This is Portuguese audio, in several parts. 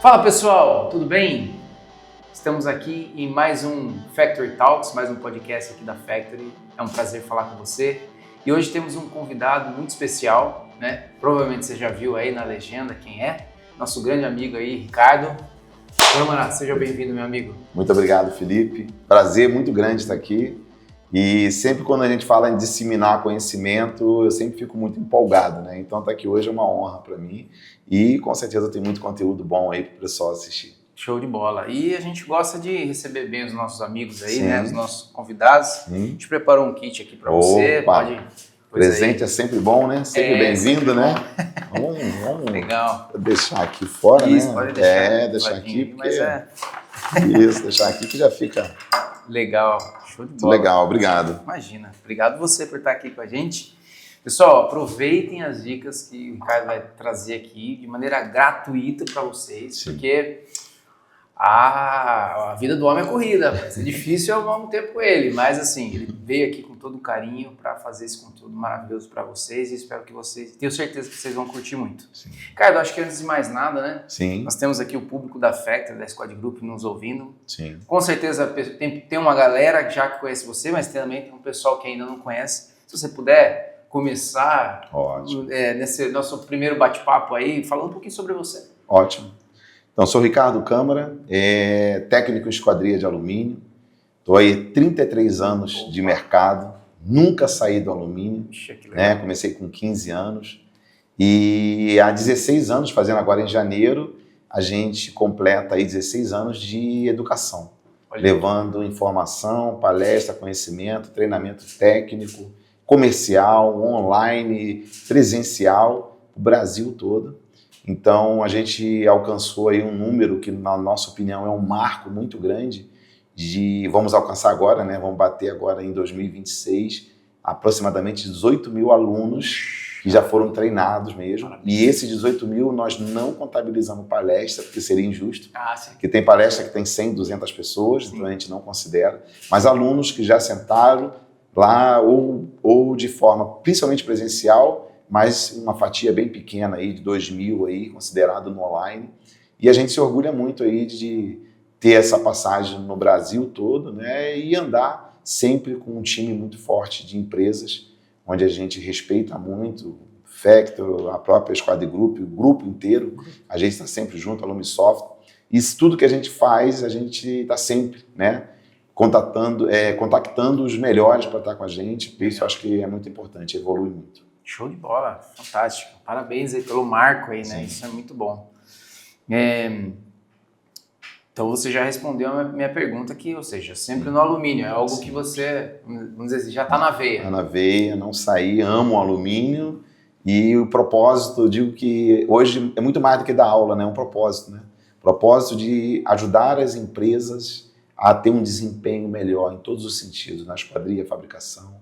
Fala pessoal, tudo bem? Estamos aqui em mais um Factory Talks, mais um podcast aqui da Factory. É um prazer falar com você. E hoje temos um convidado muito especial, né? Provavelmente você já viu aí na legenda quem é. Nosso grande amigo aí, Ricardo. Câmara, seja bem-vindo, meu amigo. Muito obrigado, Felipe. Prazer muito grande estar aqui. E sempre quando a gente fala em disseminar conhecimento, eu sempre fico muito empolgado, né? Então estar aqui hoje é uma honra para mim e com certeza tem muito conteúdo bom aí para o pessoal assistir. Show de bola. E a gente gosta de receber bem os nossos amigos aí, Sim. né? Os nossos convidados. A gente preparou um kit aqui para você. Pode. Presente é sempre bom, né? Sempre bem-vindo, né? Vamos Legal. deixar aqui fora, isso, né? Pode deixar. Deixar aqui, porque... Mas Isso, deixar aqui que já fica... Legal. Show de bola. Legal, obrigado. Imagina. Obrigado você por estar aqui com a gente. Pessoal, aproveitem as dicas que o Ricardo vai trazer aqui de maneira gratuita para vocês, Sim. porque a vida do homem é corrida, é difícil ao mesmo tempo com ele, mas assim, ele veio aqui com todo carinho para fazer esse conteúdo maravilhoso para vocês e espero que vocês, tenho certeza que vocês vão curtir muito. Sim. Ricardo, acho que antes de mais nada, né? Sim. Nós temos aqui o público da Factory, da Squad Group nos ouvindo. Sim. Com certeza tem uma galera que já conhece você, mas também tem um pessoal que ainda não conhece. Se você puder começar nesse nosso primeiro bate-papo aí, falando um pouquinho sobre você. Ótimo. Então, sou Ricardo Câmara, técnico em esquadria de alumínio. Estou aí 33 anos de mercado, nunca saí do alumínio, né? Comecei com 15 anos e há 16 anos, fazendo agora em janeiro, a gente completa aí 16 anos de educação, levando informação, palestra, conhecimento, treinamento técnico, comercial, online, presencial, o Brasil todo. Então, a gente alcançou aí um número que, na nossa opinião, é um marco muito grande vamos alcançar agora, né? Vamos bater agora em 2026, aproximadamente 18 mil alunos que já foram treinados mesmo. E esses 18 mil nós não contabilizamos palestra, porque seria injusto. Porque tem palestra que tem 100, 200 pessoas, então a gente não considera. Mas alunos que já sentaram lá ou de forma principalmente presencial, mas uma fatia bem pequena aí, de 2 mil aí, considerado no online. E a gente se orgulha muito aí de ter essa passagem no Brasil todo, né? E andar sempre com um time muito forte de empresas, onde a gente respeita muito, Factor, a própria Squad Group, o grupo inteiro, a gente está sempre junto, a Lumisoft. E tudo que a gente faz, a gente está sempre, né? Contactando os melhores para estar com a gente. Isso eu acho que é muito importante, evolui muito. Show de bola, fantástico. Parabéns aí pelo marco aí, né? Sim. Isso é muito bom. Então você já respondeu a minha pergunta aqui, ou seja, sempre no alumínio. É algo que você, vamos dizer assim, já está na veia. Está na veia, não sair, amo o alumínio. E o propósito, eu digo que hoje é muito mais do que dar aula, né? É um propósito, né? Propósito de ajudar as empresas a ter um desempenho melhor em todos os sentidos, na esquadria, fabricação.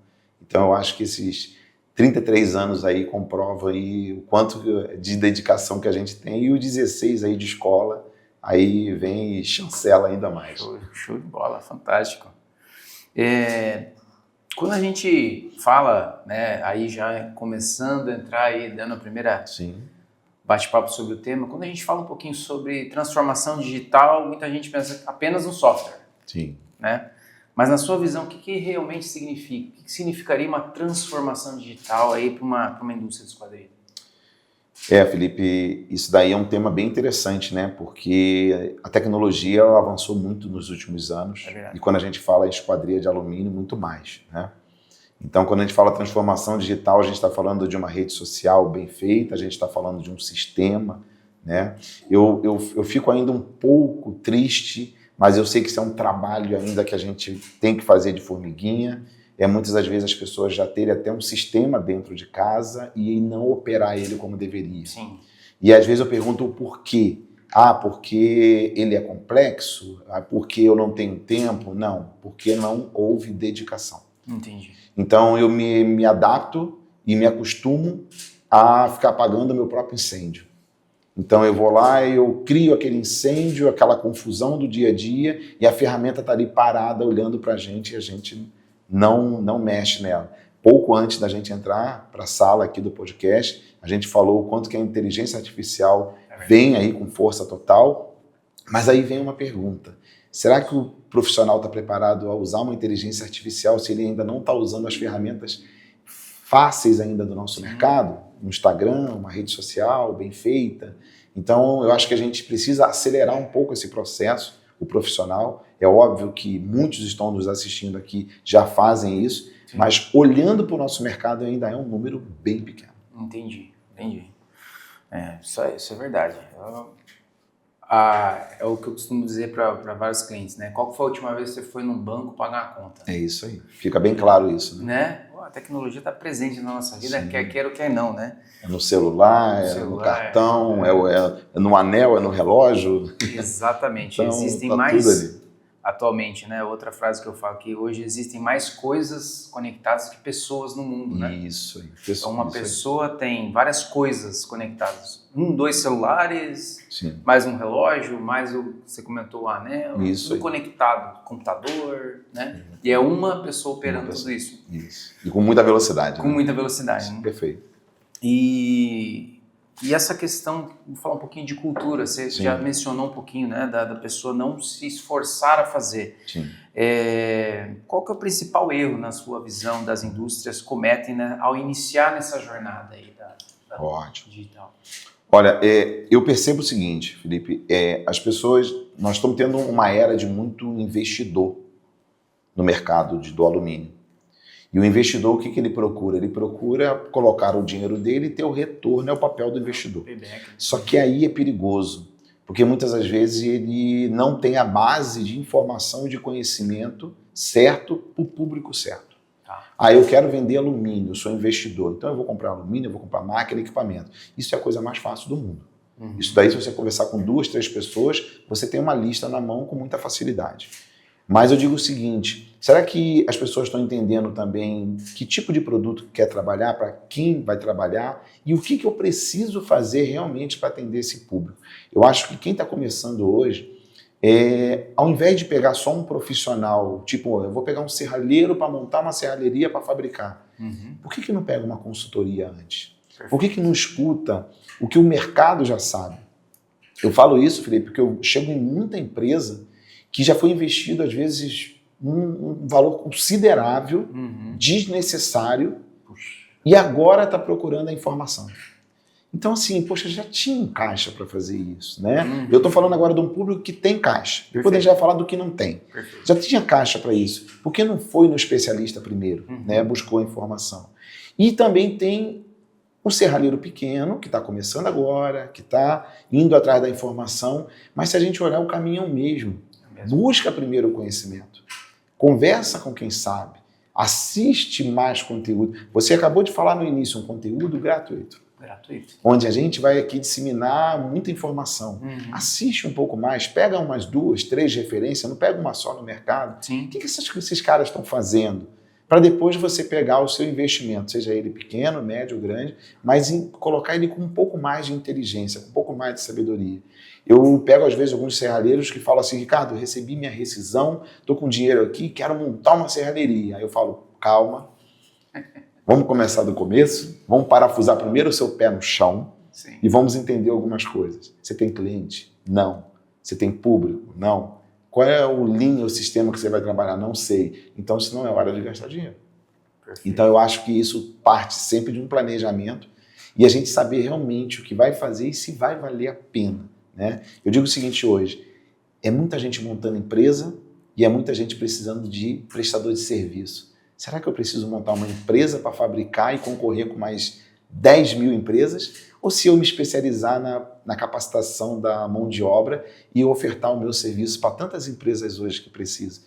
Então eu acho que esses 33 anos aí comprovam aí o quanto de dedicação que a gente tem e o 16 aí de escola aí vem e chancela ainda mais. Show de bola, fantástico. Quando a gente fala, né, aí já começando a entrar aí, dando a primeira bate-papo sobre o tema, quando a gente fala um pouquinho sobre transformação digital, muita gente pensa apenas no software. Sim. Né? Mas na sua visão, o que realmente significa? O que significaria uma transformação digital aí para uma indústria de esquadria? Felipe, isso daí é um tema bem interessante, né? Porque a tecnologia ela avançou muito nos últimos anos. E quando a gente fala em esquadria de alumínio, muito mais, né? Então, quando a gente fala transformação digital, a gente está falando de uma rede social bem feita, a gente está falando de um sistema, né? Eu fico ainda um pouco triste, mas eu sei que isso é um trabalho ainda que a gente tem que fazer de formiguinha. Muitas das vezes as pessoas já terem até um sistema dentro de casa e não operar ele como deveria. Sim. E às vezes eu pergunto o porquê. Porque ele é complexo? Porque eu não tenho tempo? Não, porque não houve dedicação. Entendi. Então eu me adapto e me acostumo a ficar apagando o meu próprio incêndio. Então eu vou lá e eu crio aquele incêndio, aquela confusão do dia a dia e a ferramenta está ali parada olhando para a gente e a gente não mexe nela. pouco antes da gente entrar para a sala aqui do podcast, a gente falou o quanto que a inteligência artificial vem aí com força total, mas aí vem uma pergunta. Será que o profissional está preparado a usar uma inteligência artificial se ele ainda não está usando as ferramentas fáceis ainda do nosso mercado? Um Instagram, uma rede social bem feita. Então, eu acho que a gente precisa acelerar um pouco esse processo, o profissional. É óbvio que muitos estão nos assistindo aqui, já fazem isso, sim, mas olhando para o nosso mercado ainda é um número bem pequeno. Entendi. Isso é verdade. É o que eu costumo dizer para vários clientes, né? Qual foi a última vez que você foi num banco pagar a conta? É isso aí. Fica bem claro isso, né? A tecnologia está presente na nossa vida, sim, quer queira ou quer não, né? É no celular, no cartão, é no anel, é no relógio. Exatamente. Então, existem tá mais, tudo ali. Atualmente, né? Outra frase que eu falo que hoje existem mais coisas conectadas que pessoas no mundo, né? Isso aí. Então uma pessoa tem várias coisas conectadas. 2 celulares, sim, mais um relógio, mais você comentou o anel, tudo conectado, computador, né? E é uma pessoa operando tudo isso. Isso. E com muita velocidade. Com muita velocidade, né? Perfeito. E essa questão, vou falar um pouquinho de cultura, você sim, já mencionou um pouquinho, né, da pessoa não se esforçar a fazer. Sim. Qual que é o principal erro, na sua visão, das indústrias cometem, né, ao iniciar nessa jornada aí da digital? Olha, eu percebo o seguinte, Felipe, as pessoas, nós estamos tendo uma era de muito investidor no mercado do alumínio. E o investidor, o que ele procura? Ele procura colocar o dinheiro dele e ter o retorno, é o papel do investidor. Só que aí é perigoso, porque muitas das vezes ele não tem a base de informação e de conhecimento certo para o público certo. Eu quero vender alumínio, eu sou investidor, então eu vou comprar alumínio, eu vou comprar máquina e equipamento. Isso é a coisa mais fácil do mundo. Uhum. Isso daí, se você conversar com 2, 3 pessoas, você tem uma lista na mão com muita facilidade. Mas eu digo o seguinte, será que as pessoas estão entendendo também que tipo de produto quer trabalhar, para quem vai trabalhar e o que eu preciso fazer realmente para atender esse público? Eu acho que quem está começando hoje, ao invés de pegar só um profissional, tipo, eu vou pegar um serralheiro para montar uma serralheria para fabricar, por que não pega uma consultoria antes? Por que não escuta o que o mercado já sabe? Eu falo isso, Felipe, porque eu chego em muita empresa que já foi investido, às vezes, um valor considerável, desnecessário, e agora está procurando a informação. Então, assim, poxa, já tinha um caixa para fazer isso, né? Eu estou falando agora de um público que tem caixa. Depois a gente vai falar do que não tem. Perfeito. Já tinha caixa para isso. Por que não foi no especialista primeiro, né? Buscou a informação. E também tem o serralheiro pequeno, que está começando agora, que está indo atrás da informação, mas se a gente olhar, o caminho é o mesmo. Busca primeiro o conhecimento, conversa com quem sabe, assiste mais conteúdo. Você acabou de falar no início um conteúdo gratuito. Onde a gente vai aqui disseminar muita informação. Assiste um pouco mais, pega umas 2, 3 referências, não pega uma só no mercado. Sim. O que esses caras estão fazendo? Para depois você pegar o seu investimento, seja ele pequeno, médio, grande, mas colocar ele com um pouco mais de inteligência, com um pouco mais de sabedoria. Eu pego, às vezes, alguns serralheiros que falam assim, Ricardo, eu recebi minha rescisão, estou com dinheiro aqui, quero montar uma serralheria. Aí eu falo, calma, vamos começar do começo, vamos parafusar primeiro o seu pé no chão. Sim. E vamos entender algumas coisas. Você tem cliente? Não. Você tem público? Não. Qual é o linha, o sistema que você vai trabalhar? Não sei. Então, isso não é hora de gastar dinheiro. Perfeito. Então, eu acho que isso parte sempre de um planejamento e a gente saber realmente o que vai fazer e se vai valer a pena. Né? Eu digo o seguinte hoje, é muita gente montando empresa e é muita gente precisando de prestador de serviço. Será que eu preciso montar uma empresa para fabricar e concorrer com mais 10 mil empresas? Ou se eu me especializar na capacitação da mão de obra e ofertar o meu serviço para tantas empresas hoje que precisam?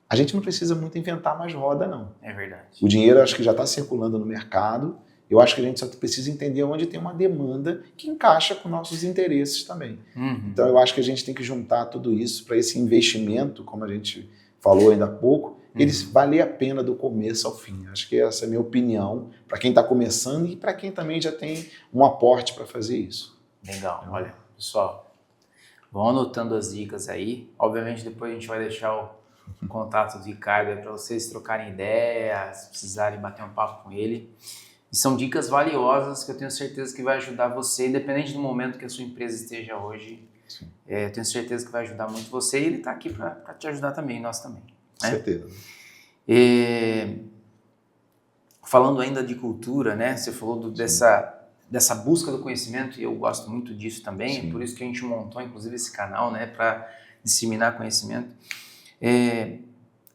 A gente não precisa muito inventar mais roda, não. É verdade. O dinheiro acho que já está circulando no mercado. Eu acho que a gente só precisa entender onde tem uma demanda que encaixa com nossos interesses também. Então eu acho que a gente tem que juntar tudo isso para esse investimento, como a gente falou ainda há pouco, eles valer a pena do começo ao fim. Acho que essa é a minha opinião para quem está começando e para quem também já tem um aporte para fazer isso. Legal. Olha, pessoal, vão anotando as dicas aí. Obviamente depois a gente vai deixar o contato do Ricardo para vocês trocarem ideias, se precisarem bater um papo com ele. E são dicas valiosas que eu tenho certeza que vai ajudar você, independente do momento que a sua empresa esteja hoje. Eu tenho certeza que vai ajudar muito você e ele está aqui para te ajudar também, nós também. Com certeza. Falando ainda de cultura, né? Você falou dessa busca do conhecimento e eu gosto muito disso também. Sim. É por isso que a gente montou, inclusive, esse canal, né? Para disseminar conhecimento.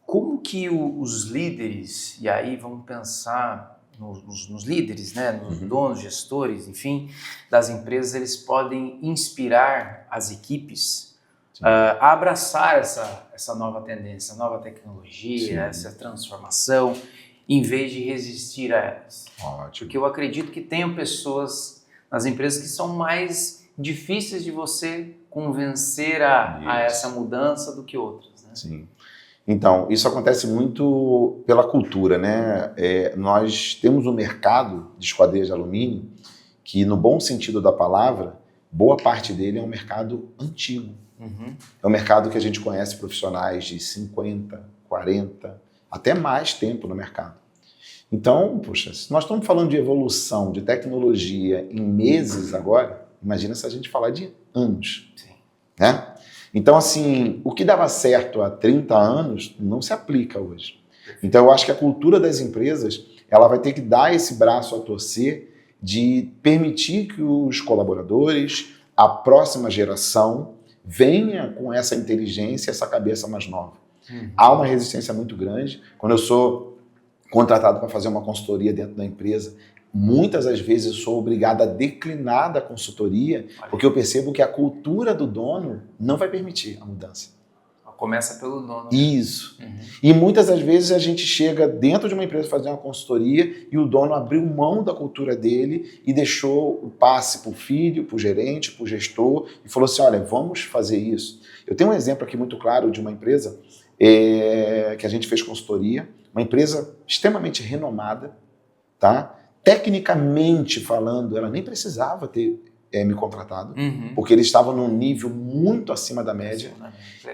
Como que os líderes, e aí vamos pensar nos líderes, né, nos donos, gestores, enfim, das empresas, eles podem inspirar as equipes a abraçar essa nova tendência, nova tecnologia, essa transformação, em vez de resistir a elas. Ótimo. Porque eu acredito que tenham pessoas nas empresas que são mais difíceis de você convencer a essa mudança do que outras, né? Sim. Então, isso acontece muito pela cultura, né? Nós temos um mercado de esquadrias de alumínio que, no bom sentido da palavra, boa parte dele é um mercado antigo. É um mercado que a gente conhece profissionais de 50, 40, até mais tempo no mercado. Então, poxa, se nós estamos falando de evolução, de tecnologia em meses agora, imagina se a gente falar de anos. Sim. Né? Então, assim, o que dava certo há 30 anos não se aplica hoje. Então, eu acho que a cultura das empresas, ela vai ter que dar esse braço a torcer de permitir que os colaboradores, a próxima geração, venha com essa inteligência, essa cabeça mais nova. Há uma resistência muito grande. Quando eu sou contratado para fazer uma consultoria dentro da empresa, muitas das vezes eu sou obrigado a declinar da consultoria, porque eu percebo que a cultura do dono não vai permitir a mudança. Começa pelo dono. Isso. E muitas das vezes a gente chega dentro de uma empresa fazer uma consultoria e o dono abriu mão da cultura dele e deixou o passe para o filho, para o gerente, para o gestor e falou assim, olha, vamos fazer isso. Eu tenho um exemplo aqui muito claro de uma empresa que a gente fez consultoria, uma empresa extremamente renomada, tá? Tecnicamente falando, ela nem precisava ter me contratado, porque eles estavam num nível muito acima da média.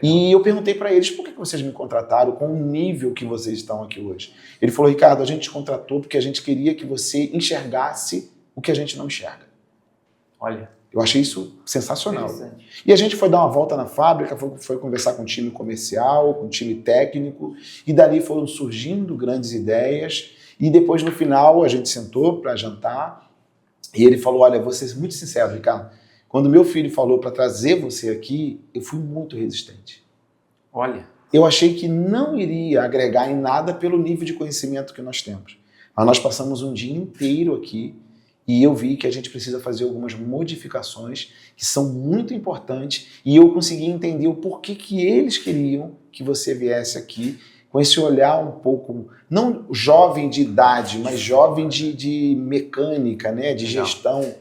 E eu perguntei para eles, por que vocês me contrataram com o nível que vocês estão aqui hoje? Ele falou, Ricardo, a gente te contratou porque a gente queria que você enxergasse o que a gente não enxerga. Olha. Eu achei isso sensacional. E a gente foi dar uma volta na fábrica, foi conversar com o time comercial, com o time técnico, e dali foram surgindo grandes ideias. E depois, no final, a gente sentou para jantar e ele falou, olha, vou ser muito sincero, Ricardo, quando meu filho falou para trazer você aqui, eu fui muito resistente. Olha. Eu achei que não iria agregar em nada pelo nível de conhecimento que nós temos. Mas nós passamos um dia inteiro aqui e eu vi que a gente precisa fazer algumas modificações que são muito importantes e eu consegui entender o porquê que eles queriam que você viesse aqui com esse olhar um pouco, não jovem de idade, mas jovem de mecânica, né, de gestão.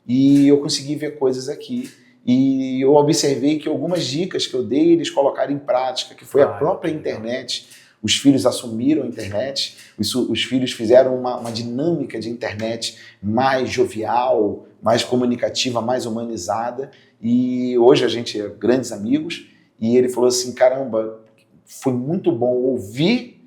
E eu consegui ver coisas aqui. E eu observei que algumas dicas que eu dei, eles colocaram em prática, que foi a própria internet. Os filhos assumiram a internet, os filhos fizeram uma dinâmica de internet mais jovial, mais comunicativa, mais humanizada. E hoje a gente é grandes amigos. E ele falou assim, caramba, foi muito bom ouvir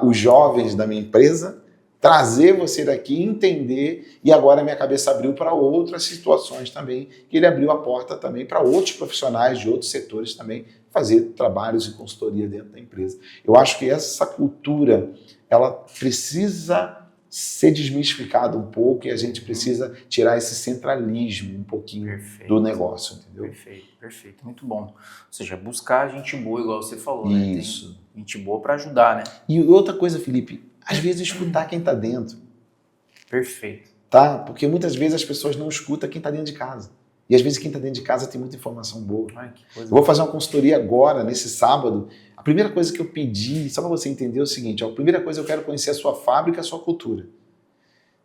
os jovens da minha empresa, trazer você daqui, entender, e agora minha cabeça abriu para outras situações também, que ele abriu a porta também para outros profissionais de outros setores também fazer trabalhos e consultoria dentro da empresa. Eu acho que essa cultura, ela precisa ser desmistificada um pouco e a gente precisa tirar esse centralismo um pouquinho do negócio, entendeu? Perfeito, muito bom. Ou seja, buscar gente boa, igual você falou, isso. Né? Tem gente boa para ajudar, né? E outra coisa, Felipe, às vezes escutar quem está dentro. Perfeito. Tá? Porque muitas vezes as pessoas não escutam quem está dentro de casa. E às vezes quem está dentro de casa tem muita informação boa. Eu vou fazer uma consultoria agora, nesse sábado. A primeira coisa que eu pedi, só para você entender, é o seguinte, a primeira coisa eu quero conhecer a sua fábrica, a sua cultura.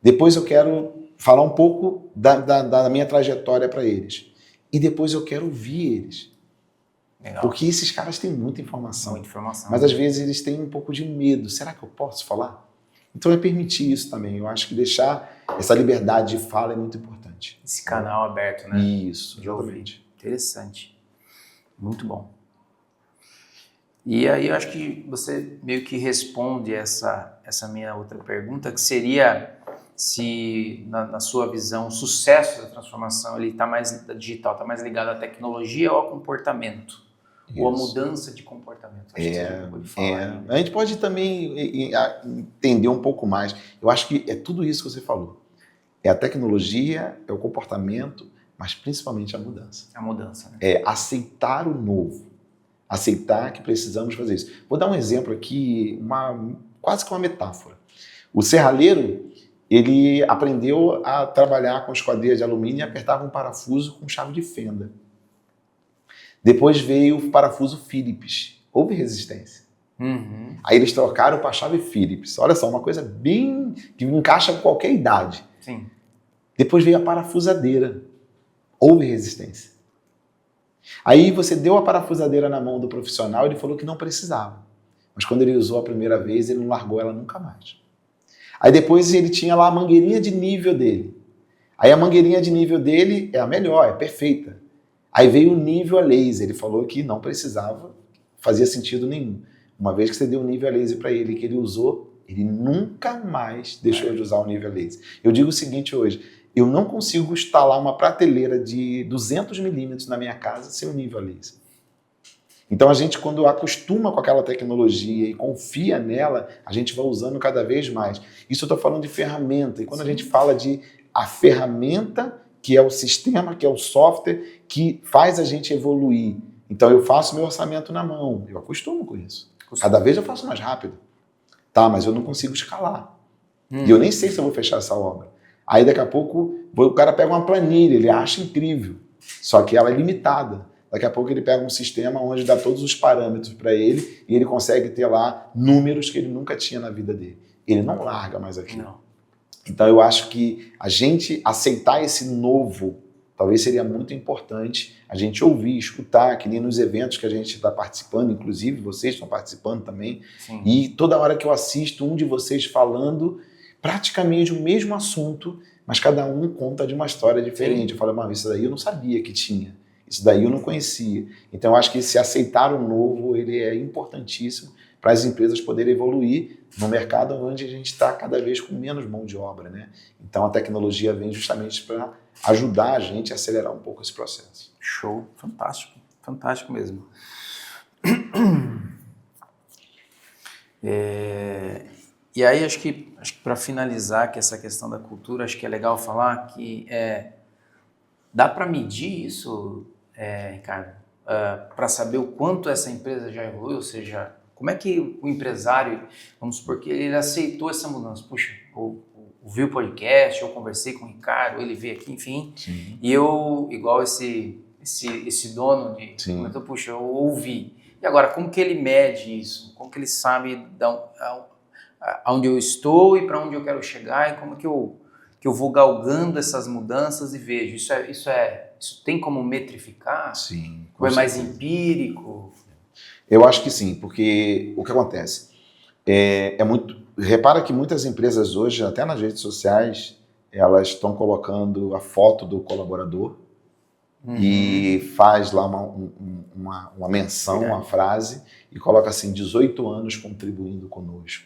Depois eu quero falar um pouco da minha trajetória para eles. E depois eu quero ouvir eles. Legal. Porque esses caras têm muita informação. Muita informação. Mas às vezes eles têm um pouco de medo. Será que eu posso falar? Então é permitir isso também. Eu acho que deixar essa liberdade de fala é muito importante. Esse canal aberto, né? Isso, de ouvir. Interessante. Muito bom. E aí eu acho que você meio que responde essa minha outra pergunta, que seria se, na sua visão, o sucesso da transformação ele tá mais da digital, está mais ligado à tecnologia ou ao comportamento? Isso. Ou à mudança de comportamento? Acho que você pode falar. A gente pode também entender um pouco mais. Eu acho que é tudo isso que você falou. É a tecnologia, é o comportamento, mas principalmente a mudança. A mudança, né? É aceitar o novo. Aceitar que precisamos fazer isso. Vou dar um exemplo aqui, quase que uma metáfora. O serralheiro, ele aprendeu a trabalhar com esquadrias de alumínio e apertava um parafuso com chave de fenda. Depois veio o parafuso Phillips. Houve resistência. Uhum. Aí eles trocaram para a chave Phillips. Olha só, uma coisa bem que encaixa com qualquer idade. Sim. Depois veio a parafusadeira. Houve resistência. Aí você deu a parafusadeira na mão do profissional e ele falou que não precisava. Mas quando ele usou a primeira vez, ele não largou ela nunca mais. Aí depois ele tinha lá a mangueirinha de nível dele. Aí a mangueirinha de nível dele é a melhor, é perfeita. Aí veio o nível a laser. Ele falou que não precisava, fazia sentido nenhum. Uma vez que você deu o nível a laser para ele, que ele usou, ele nunca mais deixou de usar o nível a laser. Eu digo o seguinte hoje, eu não consigo instalar uma prateleira de 200 milímetros na minha casa sem o nível a laser. Então a gente, quando acostuma com aquela tecnologia e confia nela, a gente vai usando cada vez mais. Isso eu estou falando de ferramenta. E quando a gente fala de a ferramenta, que é o sistema, que é o software, que faz a gente evoluir. Então eu faço meu orçamento na mão, eu acostumo com isso. Cada vez eu faço mais rápido. Tá, mas eu não consigo escalar. E eu nem sei se eu vou fechar essa obra. Aí daqui a pouco o cara pega uma planilha, ele acha incrível, só que ela é limitada. Daqui a pouco ele pega um sistema onde dá todos os parâmetros para ele e ele consegue ter lá números que ele nunca tinha na vida dele. Ele não larga mais aquilo. Não. Então eu acho que a gente aceitar esse novo, talvez seria muito importante a gente ouvir, escutar, que nem nos eventos que a gente está participando, inclusive vocês estão participando também. Sim. E toda hora que eu assisto um de vocês falando praticamente o mesmo assunto, mas cada um conta de uma história diferente. Sim. Eu falo, mano, isso daí eu não sabia que tinha. Isso daí eu não conhecia. Então, eu acho que esse aceitar o novo, ele é importantíssimo para as empresas poderem evoluir no mercado onde a gente está cada vez com menos mão de obra, né? Então, a tecnologia vem justamente para ajudar a gente a acelerar um pouco esse processo. Show, fantástico, fantástico mesmo. E aí, acho que para finalizar que essa questão da cultura, acho que é legal falar que dá para medir isso, Ricardo, para saber o quanto essa empresa já evoluiu, ou seja, como é que o empresário, vamos supor que ele aceitou essa mudança, puxa, ouviu o podcast, eu conversei com o Ricardo, ele veio aqui, enfim, Sim. E eu, igual esse dono comentou, puxa, eu ouvi. E agora, como que ele mede isso? Como que ele sabe aonde eu estou e para onde eu quero chegar e como que eu vou galgando essas mudanças e vejo? Isso tem como metrificar? Sim. Ou é mais empírico? Eu acho que sim, porque o que acontece repara que muitas empresas hoje, até nas redes sociais, elas estão colocando a foto do colaborador e faz lá uma menção, uma frase e coloca assim, 18 anos contribuindo conosco.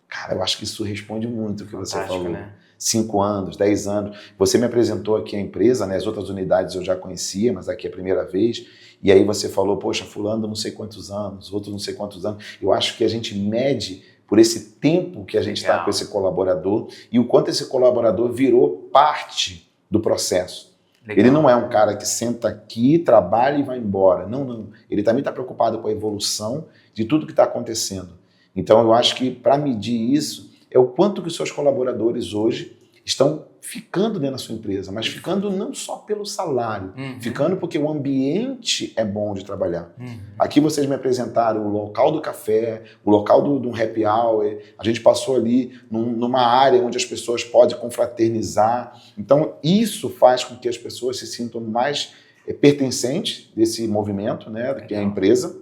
Cara, eu acho que isso responde muito o que você falou. Né? 5 anos, 10 anos. Você me apresentou aqui a empresa, né? As outras unidades eu já conhecia, mas aqui é a primeira vez. E aí você falou, poxa, fulano não sei quantos anos, outro não sei quantos anos. Eu acho que a gente mede por esse tempo que a gente está com esse colaborador e o quanto esse colaborador virou parte do processo. Legal. Ele não é um cara que senta aqui, trabalha e vai embora. Não. Ele também está preocupado com a evolução de tudo que está acontecendo. Então, eu acho que para medir isso é o quanto que os seus colaboradores hoje estão ficando dentro da sua empresa, mas ficando não só pelo salário, ficando porque o ambiente é bom de trabalhar. Aqui vocês me apresentaram o local do café, o local do happy hour, a gente passou ali numa área onde as pessoas podem confraternizar. Então, isso faz com que as pessoas se sintam mais pertencentes desse movimento, né, que é a empresa,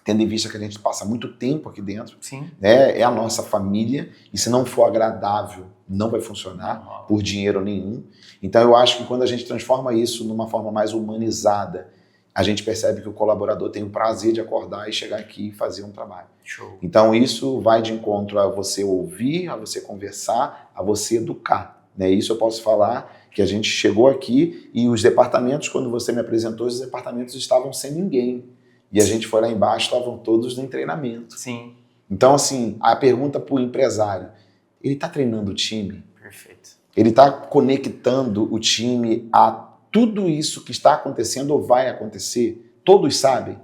tendo em vista que a gente passa muito tempo aqui dentro. Sim. Né, é a nossa família, e se não for agradável, não vai funcionar por dinheiro nenhum. Então eu acho que quando a gente transforma isso numa forma mais humanizada a gente percebe que o colaborador tem o prazer de acordar e chegar aqui e fazer um trabalho. Show. Então isso vai de encontro a você ouvir, a você conversar, a você educar. Né? Isso eu posso falar que a gente chegou aqui e os departamentos, quando você me apresentou, os departamentos estavam sem ninguém. E a gente foi lá embaixo, estavam todos em treinamento. Sim. Então, assim, a pergunta para o empresário, ele está treinando o time? Perfeito. Ele está conectando o time a tudo isso que está acontecendo ou vai acontecer? Todos sabem?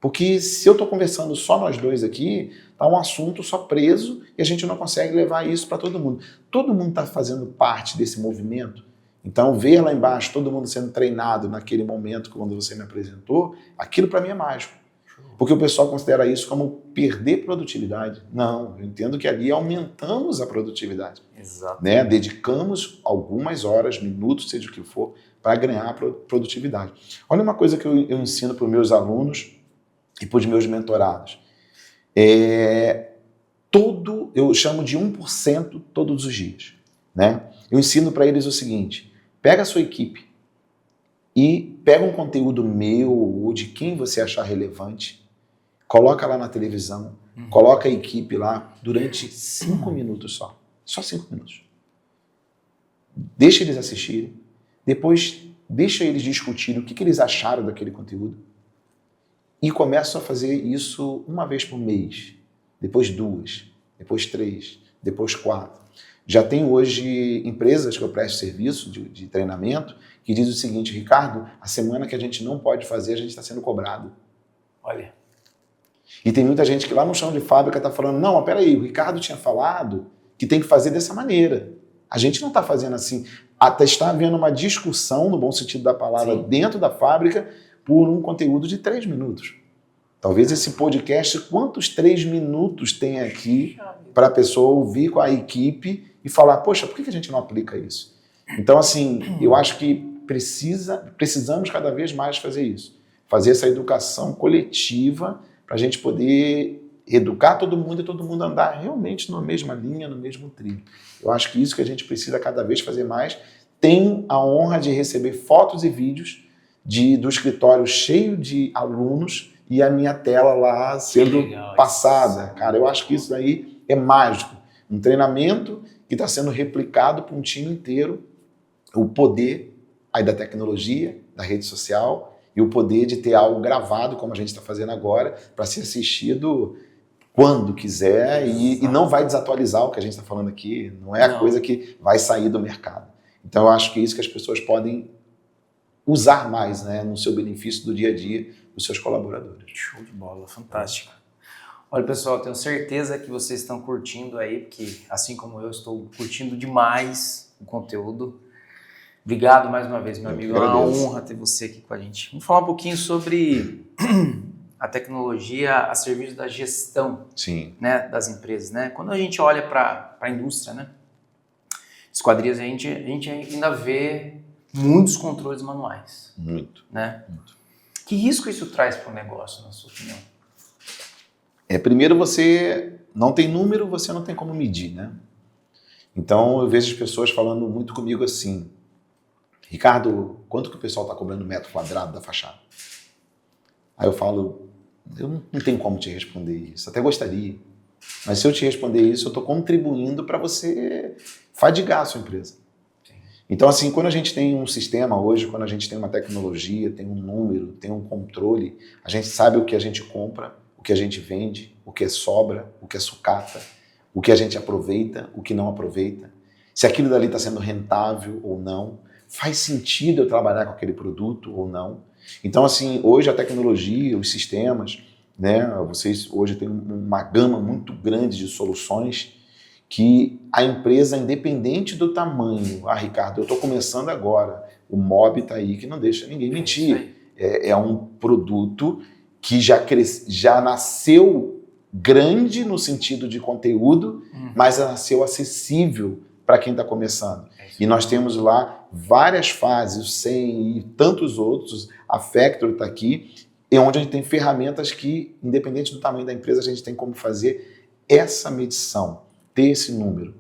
Porque se eu estou conversando só nós dois aqui, está um assunto só preso e a gente não consegue levar isso para todo mundo. Todo mundo está fazendo parte desse movimento. Então, ver lá embaixo todo mundo sendo treinado naquele momento, quando você me apresentou, aquilo para mim é mágico. Porque o pessoal considera isso como perder produtividade. Não, eu entendo que ali aumentamos a produtividade. Exato. Né? Dedicamos algumas horas, minutos, seja o que for, para ganhar produtividade. Olha uma coisa que eu ensino para os meus alunos e para os meus mentorados. Eu chamo de 1% todos os dias. Né? Eu ensino para eles o seguinte, pega a sua equipe e pega um conteúdo meu ou de quem você achar relevante, coloca lá na televisão, coloca a equipe lá durante 5 minutos só. Só 5 minutos. Deixa eles assistirem, depois deixa eles discutirem o que eles acharam daquele conteúdo e começa a fazer isso uma vez por mês, depois 2, depois 3, depois 4. Já tem hoje empresas que eu presto serviço de treinamento que diz o seguinte, Ricardo, a semana que a gente não pode fazer, a gente está sendo cobrado. Olha. E tem muita gente que lá no chão de fábrica está falando, não, mas peraí, o Ricardo tinha falado que tem que fazer dessa maneira. A gente não está fazendo assim. Até está havendo uma discussão, no bom sentido da palavra, sim, dentro da fábrica, por um conteúdo de 3 minutos. Talvez esse podcast, quantos 3 minutos tem aqui para a pessoa ouvir com a equipe e falar, poxa, por que a gente não aplica isso? Então, assim, eu acho que precisamos cada vez mais fazer isso. Fazer essa educação coletiva para a gente poder educar todo mundo e todo mundo andar realmente na mesma linha, no mesmo trilho. Eu acho que isso que a gente precisa cada vez fazer mais. Tenho a honra de receber fotos e vídeos do escritório cheio de alunos e a minha tela lá sendo passada. Cara, eu acho que isso daí é mágico. Um treinamento que está sendo replicado por um time inteiro. O poder aí da tecnologia, da rede social e o poder de ter algo gravado, como a gente está fazendo agora, para ser assistido quando quiser e não vai desatualizar o que a gente está falando aqui. Não é a coisa que vai sair do mercado. Então, eu acho que é isso que as pessoas podem usar mais, né, no seu benefício do dia a dia dos seus colaboradores. Show de bola, fantástico. Olha, pessoal, eu tenho certeza que vocês estão curtindo aí, porque assim como eu estou curtindo demais o conteúdo. Obrigado mais uma vez, meu amigo. É uma honra ter você aqui com a gente. Vamos falar um pouquinho sobre a tecnologia a serviço da gestão, sim, né, das empresas. Né? Quando a gente olha para a indústria, né, esquadrias, a gente ainda vê muitos controles manuais. Muito. Né? Muito. Que risco isso traz para o negócio, na sua opinião? Primeiro, você não tem número, você não tem como medir, né? Então, eu vejo as pessoas falando muito comigo assim, Ricardo, quanto que o pessoal está cobrando metro quadrado da fachada? Aí eu falo, eu não tenho como te responder isso, até gostaria, mas se eu te responder isso, eu estou contribuindo para você fadigar a sua empresa. Sim. Então, assim, quando a gente tem um sistema hoje, quando a gente tem uma tecnologia, tem um número, tem um controle, a gente sabe o que a gente compra, o que a gente vende, o que sobra, o que é sucata, o que a gente aproveita, o que não aproveita, se aquilo dali está sendo rentável ou não, faz sentido eu trabalhar com aquele produto ou não. Então, assim, hoje a tecnologia, os sistemas, né, vocês hoje têm uma gama muito grande de soluções que a empresa, independente do tamanho, Ricardo, eu estou começando agora, o Mob está aí que não deixa ninguém mentir. É um produto que já nasceu grande no sentido de conteúdo, mas nasceu acessível para quem está começando. E nós temos lá várias fases, o 100 e tantos outros, a Factory está aqui, e onde a gente tem ferramentas que, independente do tamanho da empresa, a gente tem como fazer essa medição, ter esse número.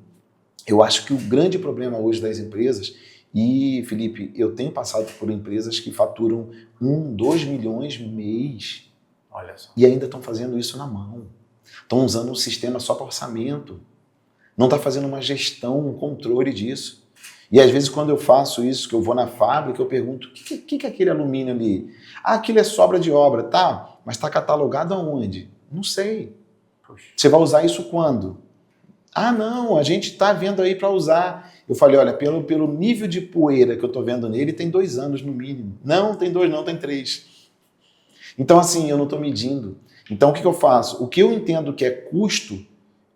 Eu acho que o grande problema hoje das empresas, E, Felipe, eu tenho passado por empresas que faturam 1, 2 milhões mês. Olha só. E ainda estão fazendo isso na mão. Estão usando um sistema só para orçamento. Não está fazendo uma gestão, um controle disso. E às vezes quando eu faço isso, que eu vou na fábrica, eu pergunto, o que é aquele alumínio ali? Ah, aquilo é sobra de obra. Tá, mas está catalogado aonde? Não sei. Puxa. Você vai usar isso quando? Ah, não, a gente está vendo aí para usar. Eu falei, olha, pelo nível de poeira que eu estou vendo nele, tem 2 anos no mínimo. Não, tem 2 não, tem 3. Então, assim, eu não estou medindo. Então, o que eu faço? O que eu entendo que é custo,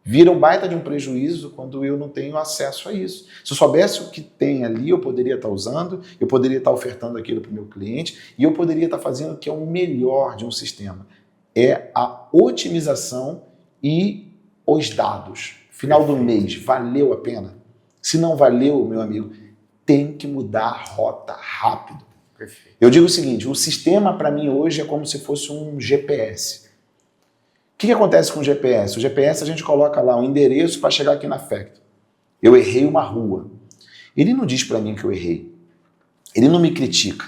vira um baita de um prejuízo quando eu não tenho acesso a isso. Se eu soubesse o que tem ali, eu poderia estar usando, eu poderia estar ofertando aquilo para o meu cliente e eu poderia estar fazendo o que é o melhor de um sistema. É a otimização e os dados. Final do mês, valeu a pena? Se não valeu, meu amigo, tem que mudar a rota rápido. Perfeito. Eu digo o seguinte, o sistema para mim hoje é como se fosse um GPS. O que acontece com o GPS? O GPS a gente coloca lá um endereço para chegar aqui na Factory. Eu errei uma rua. Ele não diz para mim que eu errei. Ele não me critica.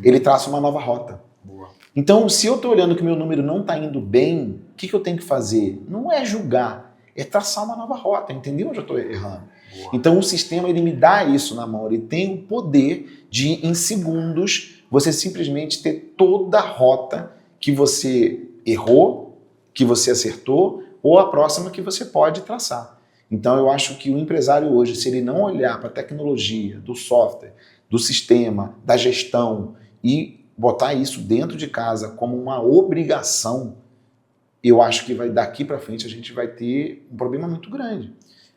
Ele traça uma nova rota. Boa. Então, se eu estou olhando que meu número não está indo bem, o que eu tenho que fazer? Não é julgar, é traçar uma nova rota. Entendeu onde eu estou errando? Boa. Então, o sistema ele me dá isso na mão. Ele tem o poder de, em segundos, você simplesmente ter toda a rota que você errou, que você acertou, ou a próxima que você pode traçar. Então, eu acho que o empresário hoje, se ele não olhar para a tecnologia, do software, do sistema, da gestão e botar isso dentro de casa como uma obrigação, eu acho que daqui para frente a gente vai ter um problema muito grande.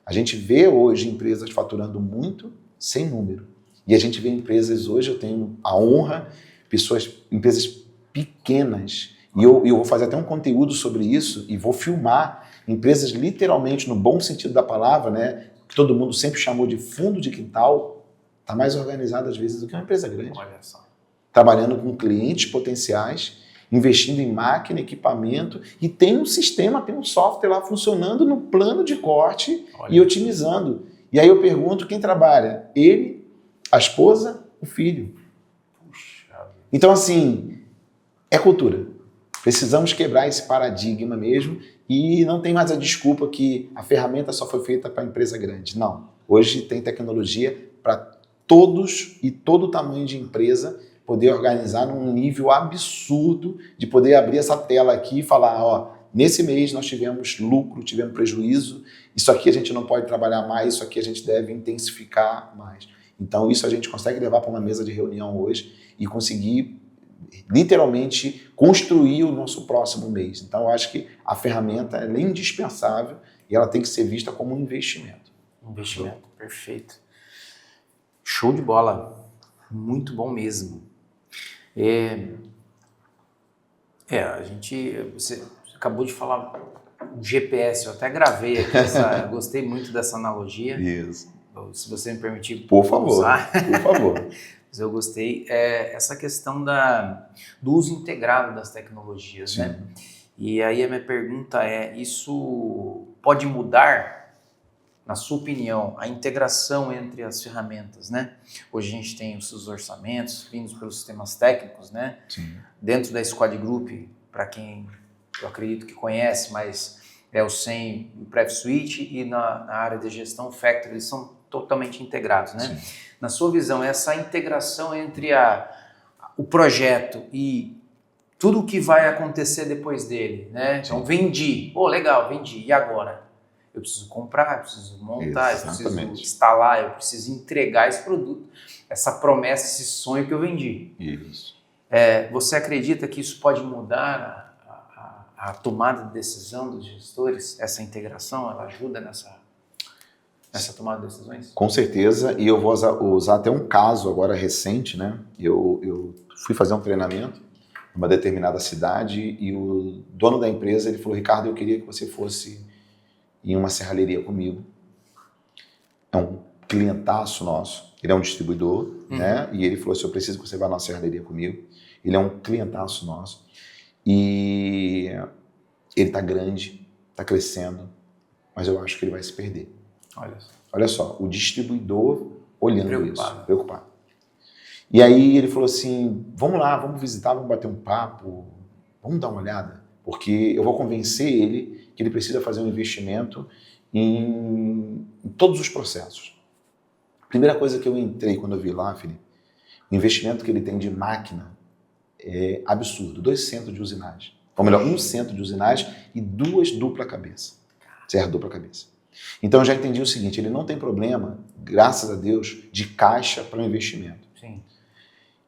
A gente vê hoje empresas faturando muito sem número. E a gente vê empresas hoje, eu tenho a honra, empresas pequenas, e eu vou fazer até um conteúdo sobre isso e vou filmar empresas literalmente, no bom sentido da palavra, né, que todo mundo sempre chamou de fundo de quintal, está mais organizada às vezes do que uma empresa grande. Olha só. Trabalhando com clientes potenciais, investindo em máquina, equipamento, e tem um sistema, tem um software lá funcionando no plano de corte e otimizando. E aí eu pergunto, quem trabalha? Ele, a esposa, o filho. Puxa. Então, assim, é cultura. Precisamos quebrar esse paradigma mesmo e não tem mais a desculpa que a ferramenta só foi feita para empresa grande. Não. Hoje tem tecnologia para todos e todo tamanho de empresa poder organizar num nível absurdo de poder abrir essa tela aqui e falar, ó, nesse mês nós tivemos lucro, tivemos prejuízo, isso aqui a gente não pode trabalhar mais, isso aqui a gente deve intensificar mais. Então isso a gente consegue levar para uma mesa de reunião hoje e conseguir literalmente construir o nosso próximo mês. Então eu acho que a ferramenta é indispensável e ela tem que ser vista como um investimento. Investimento, perfeito. Show de bola. Muito bom mesmo. Você acabou de falar GPS, eu até gravei aqui, gostei muito dessa analogia. Isso. Se você me permitir, por favor, usar. Por favor. Mas eu gostei. Essa questão do uso integrado das tecnologias, Sim. né? E aí a minha pergunta é, isso pode mudar, na sua opinião, a integração entre as ferramentas, né? Hoje a gente tem os seus orçamentos vindos pelos sistemas técnicos, né? Sim. Dentro da Squad Group, para quem eu acredito que conhece, mas é o SEM, o PrevSuite e na área de gestão Factory, eles são totalmente integrados, né? Sim. Na sua visão, essa integração entre o projeto e tudo o que vai acontecer depois dele, né? Então, vendi. Legal, vendi. E agora? Eu preciso comprar, eu preciso montar, Exatamente. eu preciso instalar, eu preciso entregar esse produto, essa promessa, esse sonho que eu vendi. Isso. Você acredita que isso pode mudar a tomada de decisão dos gestores? Essa integração, ela ajuda nessa tomada de decisões? Com certeza, e eu vou usar até um caso agora recente, né? Eu fui fazer um treinamento em uma determinada cidade e o dono da empresa, ele falou, Ricardo, eu queria que você fosse em uma serralheria comigo. É um clientaço nosso, ele é um distribuidor, né? E ele falou assim, eu preciso que você vá na serralheria comigo. Ele é um clientaço nosso e ele está grande, está crescendo, mas eu acho que ele vai se perder. Olha só. Olha só, o distribuidor olhando Preocupado. isso, preocupado. E aí ele falou assim, vamos lá, vamos visitar, vamos bater um papo, vamos dar uma olhada, porque eu vou convencer ele que ele precisa fazer um investimento em todos os processos. Primeira coisa que eu entrei quando eu vi lá, Felipe, o investimento que ele tem de máquina é absurdo. 2 centros de usinagem. Ou melhor, 1 centro de usinagem e 2 dupla cabeça. Serra dupla cabeça. Então eu já entendi o seguinte, ele não tem problema, graças a Deus, de caixa para o investimento. Sim.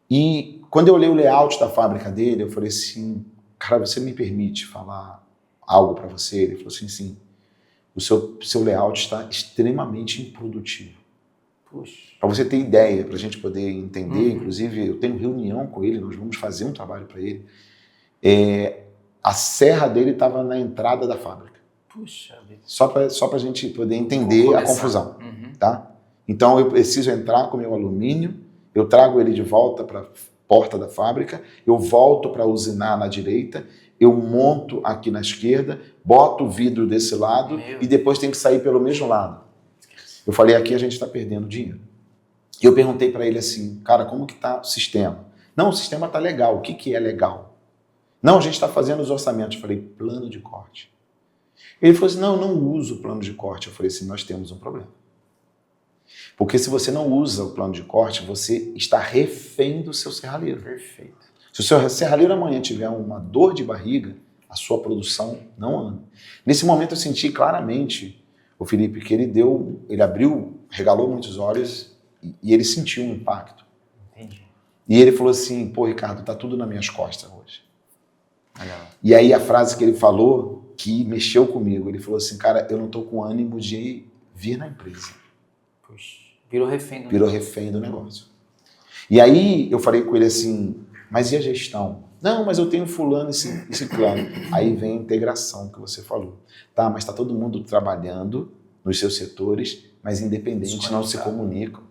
E quando eu olhei o layout da fábrica dele, eu falei assim, cara, você me permite falar algo para você? Ele falou assim, sim, o seu layout está extremamente improdutivo. Para você ter ideia, para a gente poder entender, inclusive eu tenho reunião com ele, nós vamos fazer um trabalho para ele, a serra dele estava na entrada da fábrica. Puxa vida. Só para a gente poder entender a confusão. Tá? Então eu preciso entrar com o meu alumínio, eu trago ele de volta para a porta da fábrica, eu volto para usinar na direita, eu monto aqui na esquerda, boto o vidro desse lado e depois tem que sair pelo mesmo lado. Eu falei, aqui a gente está perdendo dinheiro. E eu perguntei para ele assim, cara, como que está o sistema? Não, o sistema está legal. O que é legal? Não, a gente está fazendo os orçamentos. Eu falei, plano de corte. Ele falou assim, não uso o plano de corte. Eu falei assim, nós temos um problema. Porque se você não usa o plano de corte, você está refém do seu serralheiro. Perfeito. Se o seu serralheiro amanhã tiver uma dor de barriga, a sua produção não anda. Nesse momento eu senti claramente, o Felipe, que ele abriu, regalou muitos olhos e ele sentiu um impacto. Entendi. E ele falou assim, pô, Ricardo, tá tudo nas minhas costas hoje. Legal. E aí a frase que ele falou, que mexeu comigo, ele falou assim, cara, eu não tô com ânimo de vir na empresa. Puxa, virou refém do Virou refém do negócio. E aí eu falei com ele assim, mas e a gestão? Não, mas eu tenho fulano e ciclano. Aí vem a integração que você falou. Tá, mas está todo mundo trabalhando nos seus setores, mas independentes não se comunicam.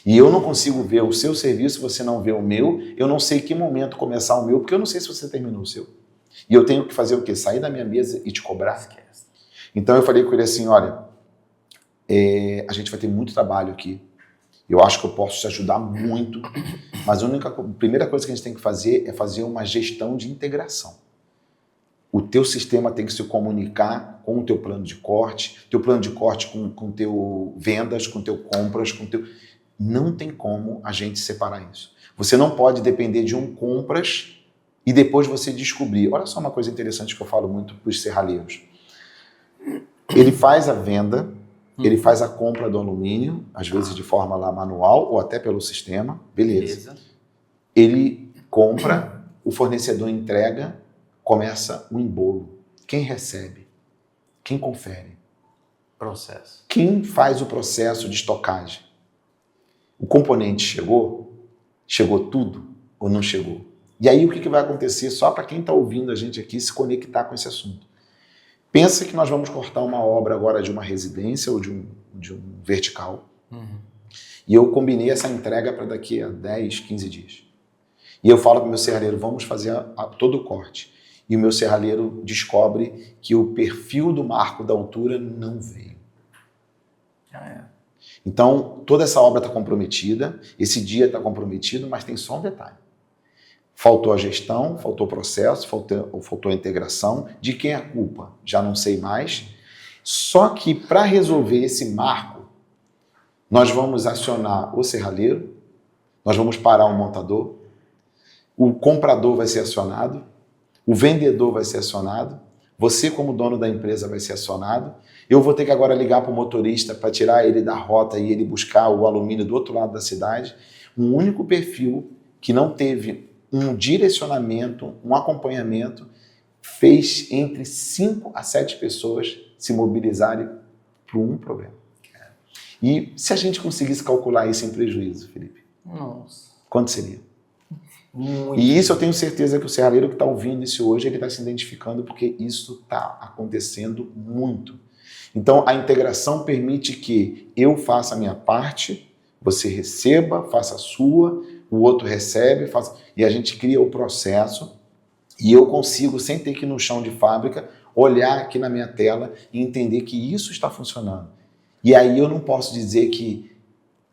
E eu não consigo ver o seu serviço, você não vê o meu, eu não sei que momento começar o meu, porque eu não sei se você terminou o seu. E eu tenho que fazer o quê? Sair da minha mesa e te cobrar? Esquece. Então eu falei com ele assim, olha, a gente vai ter muito trabalho aqui. Eu acho que eu posso te ajudar muito, mas a primeira coisa que a gente tem que fazer é fazer uma gestão de integração. O teu sistema tem que se comunicar com o teu plano de corte com o teu vendas, com o teu compras, com o teu... Não tem como a gente separar isso. Você não pode depender de um compras e depois você descobrir. Olha só uma coisa interessante que eu falo muito para os serralheiros. Ele faz a venda, ele faz a compra do alumínio, às vezes de forma lá manual ou até pelo sistema, beleza. Ele compra, o fornecedor entrega, começa o embolo. Quem recebe? Quem confere? Processo. Quem faz o processo de estocagem? O componente chegou? Chegou tudo ou não chegou? E aí o que vai acontecer? Só para quem está ouvindo a gente aqui se conectar com esse assunto. Pensa que nós vamos cortar uma obra agora de uma residência ou de um vertical. E eu combinei essa entrega para daqui a 10, 15 dias. E eu falo para o meu serralheiro, vamos fazer todo o corte. E o meu serralheiro descobre que o perfil do marco da altura não veio. Então, toda essa obra está comprometida, esse dia está comprometido, mas tem só um detalhe. Faltou a gestão, faltou o processo, faltou a integração. De quem é a culpa? Já não sei mais. Só que para resolver esse marco, nós vamos acionar o serralheiro, nós vamos parar o montador, o comprador vai ser acionado, o vendedor vai ser acionado, você como dono da empresa vai ser acionado, eu vou ter que agora ligar para o motorista para tirar ele da rota e ele buscar o alumínio do outro lado da cidade. Um único perfil que não teve um direcionamento, um acompanhamento, fez entre 5 a 7 pessoas se mobilizarem por um problema. E se a gente conseguisse calcular isso em prejuízo, Felipe? Nossa. Quanto seria? Muito. E isso eu tenho certeza que o serralheiro que está ouvindo isso hoje, ele está se identificando porque isso está acontecendo muito. Então, a integração permite que eu faça a minha parte, você receba, faça a sua, o outro recebe, e a gente cria o processo e eu consigo, sem ter que ir no chão de fábrica, olhar aqui na minha tela e entender que isso está funcionando. E aí eu não posso dizer que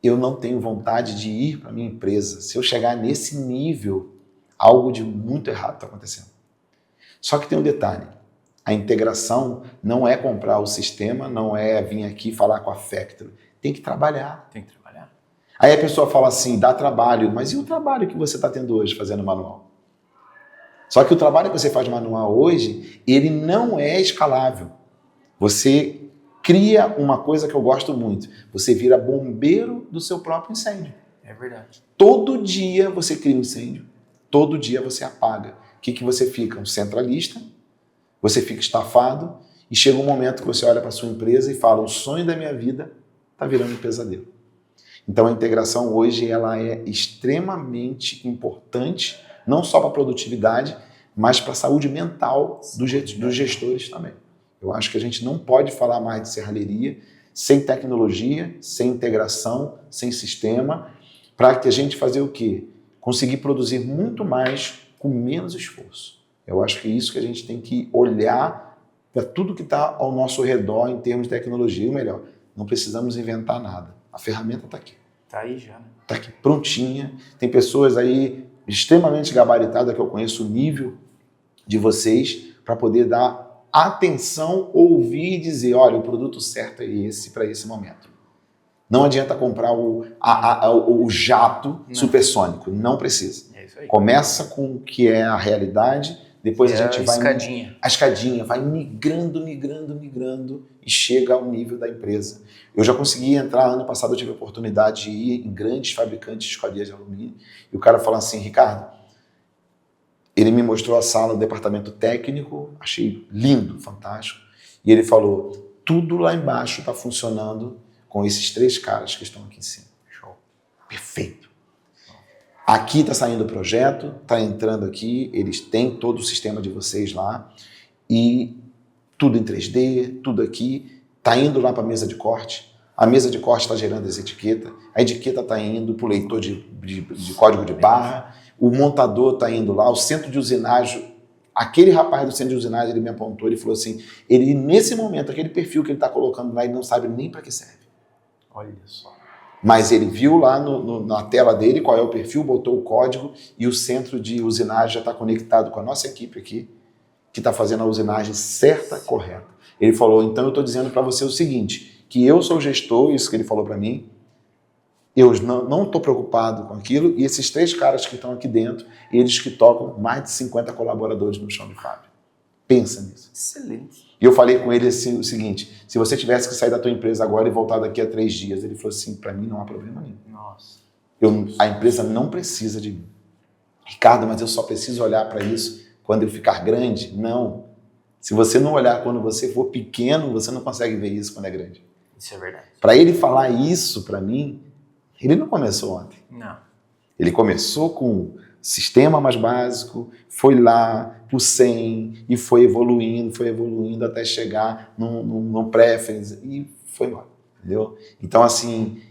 eu não tenho vontade de ir para minha empresa. Se eu chegar nesse nível, algo de muito errado está acontecendo. Só que tem um detalhe. A integração não é comprar o sistema, não é vir aqui falar com a Factory. Tem que trabalhar. Tem que trabalhar. Aí a pessoa fala assim, dá trabalho. Mas e o trabalho que você está tendo hoje fazendo manual? Só que o trabalho que você faz manual hoje, ele não é escalável. Você cria uma coisa que eu gosto muito. Você vira bombeiro do seu próprio incêndio. É verdade. Todo dia você cria um incêndio. Todo dia você apaga. O que você fica? Um centralista. Você fica estafado. E chega um momento que você olha para a sua empresa e fala, o sonho da minha vida está virando um pesadelo. Então a integração hoje ela é extremamente importante, não só para a produtividade, mas para a saúde mental dos gestores também. Eu acho que a gente não pode falar mais de serralheria sem tecnologia, sem integração, sem sistema, para que a gente fazer o quê? Conseguir produzir muito mais com menos esforço. Eu acho que é isso que a gente tem que olhar para tudo que está ao nosso redor em termos de tecnologia. E o melhor, não precisamos inventar nada. A ferramenta está aqui. Está aí já, né? Está aqui, prontinha. Tem pessoas aí extremamente gabaritadas, que eu conheço o nível de vocês, para poder dar atenção, ouvir e dizer, olha, o produto certo é esse para esse momento. Não adianta comprar o jato supersônico, não precisa. É isso aí. Começa com o que é a realidade, depois a gente vai... A escadinha vai migrando e chega ao nível da empresa. Eu já consegui entrar, ano passado eu tive a oportunidade de ir em grandes fabricantes de esquadrias de alumínio e o cara falou assim, Ricardo, ele me mostrou a sala do departamento técnico, achei lindo, fantástico, e ele falou, tudo lá embaixo está funcionando com esses 3 caras que estão aqui em cima. Show. Perfeito. Aqui está saindo o projeto, está entrando aqui, eles têm todo o sistema de vocês lá, e tudo em 3D, tudo aqui, está indo lá para a mesa de corte, a mesa de corte está gerando as etiquetas, a etiqueta está indo para o leitor de código de barra, o montador está indo lá, o centro de usinagem, aquele rapaz do centro de usinagem, ele me apontou, ele falou assim, ele nesse momento, aquele perfil que ele está colocando lá, ele não sabe nem para que serve. Olha só. Mas ele viu lá na tela dele qual é o perfil, botou o código e o centro de usinagem já está conectado com a nossa equipe aqui, que está fazendo a usinagem certa, correta. Ele falou, então eu estou dizendo para você o seguinte, que eu sou gestor, isso que ele falou para mim, eu não estou preocupado com aquilo, e esses 3 caras que estão aqui dentro, eles que tocam mais de 50 colaboradores no chão de fábrica. Pensa nisso. Excelente. E eu falei com ele assim, o seguinte, se você tivesse que sair da tua empresa agora e voltar daqui a 3 dias, ele falou assim, para mim não há problema nenhum. Nossa. A empresa não precisa de mim. Ricardo, mas eu só preciso olhar para isso quando eu ficar grande? Não. Se você não olhar quando você for pequeno, você não consegue ver isso quando é grande. Isso é verdade. Para ele falar isso para mim, ele não começou ontem. Não. Ele começou com sistema mais básico, foi lá pro 100 e foi evoluindo até chegar no preference e foi embora, entendeu? Então, assim,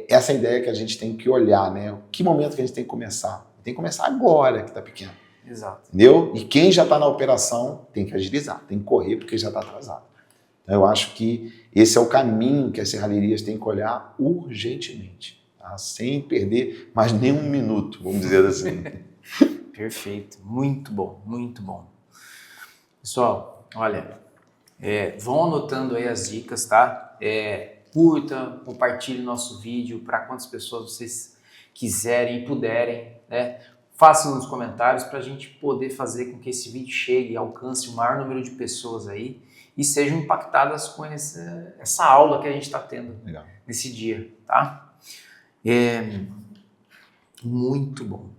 essa ideia que a gente tem que olhar, né? Que momento que a gente tem que começar? Tem que começar agora, que tá pequeno. Exato. Entendeu? E quem já está na operação tem que agilizar, tem que correr porque já está atrasado. Então, eu acho que esse é o caminho que as serralherias têm que olhar urgentemente. Tá? Sem perder mais nem um minuto, vamos dizer assim. Perfeito, muito bom, muito bom. Pessoal, olha, vão anotando aí as dicas, tá? Curta, compartilhe nosso vídeo para quantas pessoas vocês quiserem e puderem, né? Façam nos comentários para a gente poder fazer com que esse vídeo chegue e alcance o maior número de pessoas aí e sejam impactadas com essa aula que a gente está tendo nesse dia, tá? Muito bom.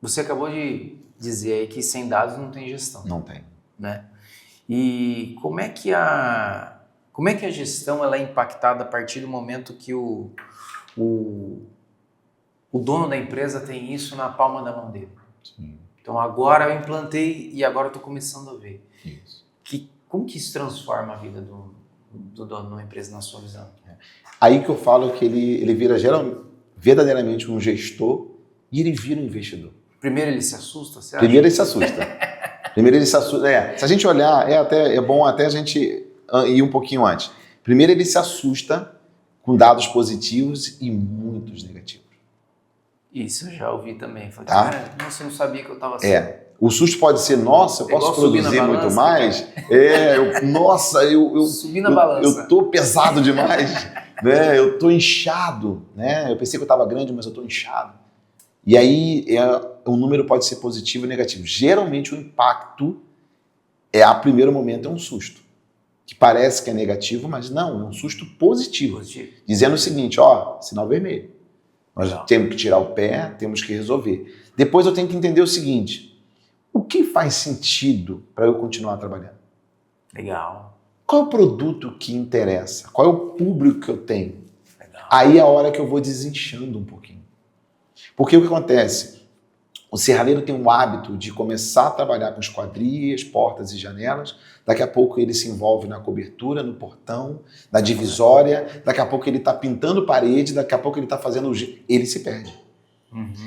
Você acabou de dizer aí que sem dados não tem gestão. Não tem. Né? E como é que a gestão ela é impactada a partir do momento que o dono da empresa tem isso na palma da mão dele? Sim. Então agora eu implantei e agora eu estou começando a ver. Isso. Como que isso transforma a vida do dono de uma empresa na sua visão? Aí que eu falo que ele vira verdadeiramente um gestor e ele vira um investidor. Primeiro ele se assusta? Você acha? Primeiro ele se assusta. Se a gente olhar, é bom até a gente ir um pouquinho antes. Primeiro ele se assusta com dados positivos e muitos negativos. Isso, eu já ouvi também. Falei, Tá? cara, nossa, eu não sabia que eu estava assim. O susto pode ser, nossa, eu posso produzir muito mais. Subir na balança. Eu tô pesado demais, né? Eu tô inchado, né? Eu pensei que eu estava grande, mas eu tô inchado. E aí, o número pode ser positivo e negativo. Geralmente, o impacto a primeiro momento, é um susto. Que parece que é negativo, mas não, é um susto positivo. Dizendo o seguinte, sinal vermelho. Nós temos que tirar o pé, temos que resolver. Depois eu tenho que entender o seguinte, o que faz sentido para eu continuar trabalhando? Legal. Qual é o produto que interessa? Qual é o público que eu tenho? Legal. Aí é a hora que eu vou desinchando um pouquinho. Porque o que acontece? O serralheiro tem um hábito de começar a trabalhar com esquadrias, portas e janelas. Daqui a pouco ele se envolve na cobertura, no portão, na divisória. Daqui a pouco ele está pintando parede, daqui a pouco ele está fazendo... Ele se perde.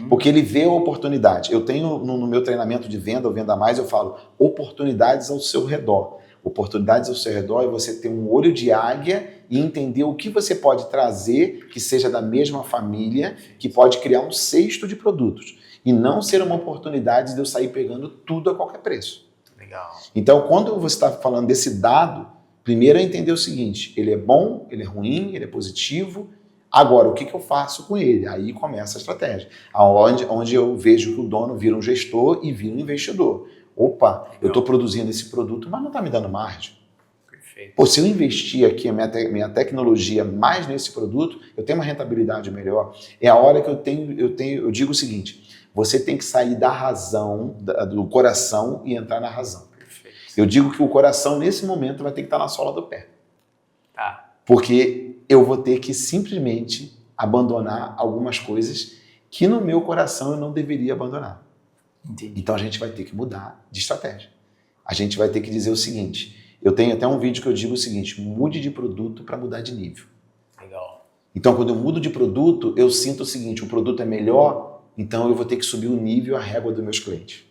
Porque ele vê a oportunidade. Eu tenho no meu treinamento de venda, ou Venda Mais, eu falo oportunidades ao seu redor. Oportunidades ao seu redor é você ter um olho de águia e entender o que você pode trazer que seja da mesma família, que pode criar um cesto de produtos. E não ser uma oportunidade de eu sair pegando tudo a qualquer preço. Legal. Então, quando você está falando desse dado, primeiro é entender o seguinte, ele é bom, ele é ruim, ele é positivo. Agora, o que eu faço com ele? Aí começa a estratégia. Onde eu vejo que o dono vira um gestor e vira um investidor. Opa, legal. Eu estou produzindo esse produto, mas não está me dando margem. Perfeito. Pô, se eu investir aqui a minha tecnologia mais nesse produto, eu tenho uma rentabilidade melhor. É a hora que eu digo o seguinte, você tem que sair da razão, do coração e entrar na razão. Perfeito. Eu digo que o coração, nesse momento, vai ter que estar na sola do pé. Tá. Porque eu vou ter que simplesmente abandonar algumas coisas que no meu coração eu não deveria abandonar. Entendi. Então a gente vai ter que mudar de estratégia. A gente vai ter que dizer o seguinte, eu tenho até um vídeo que eu digo o seguinte, mude de produto para mudar de nível. Legal. Então quando eu mudo de produto, eu sinto o seguinte, o produto é melhor, então eu vou ter que subir o nível, a régua dos meus clientes.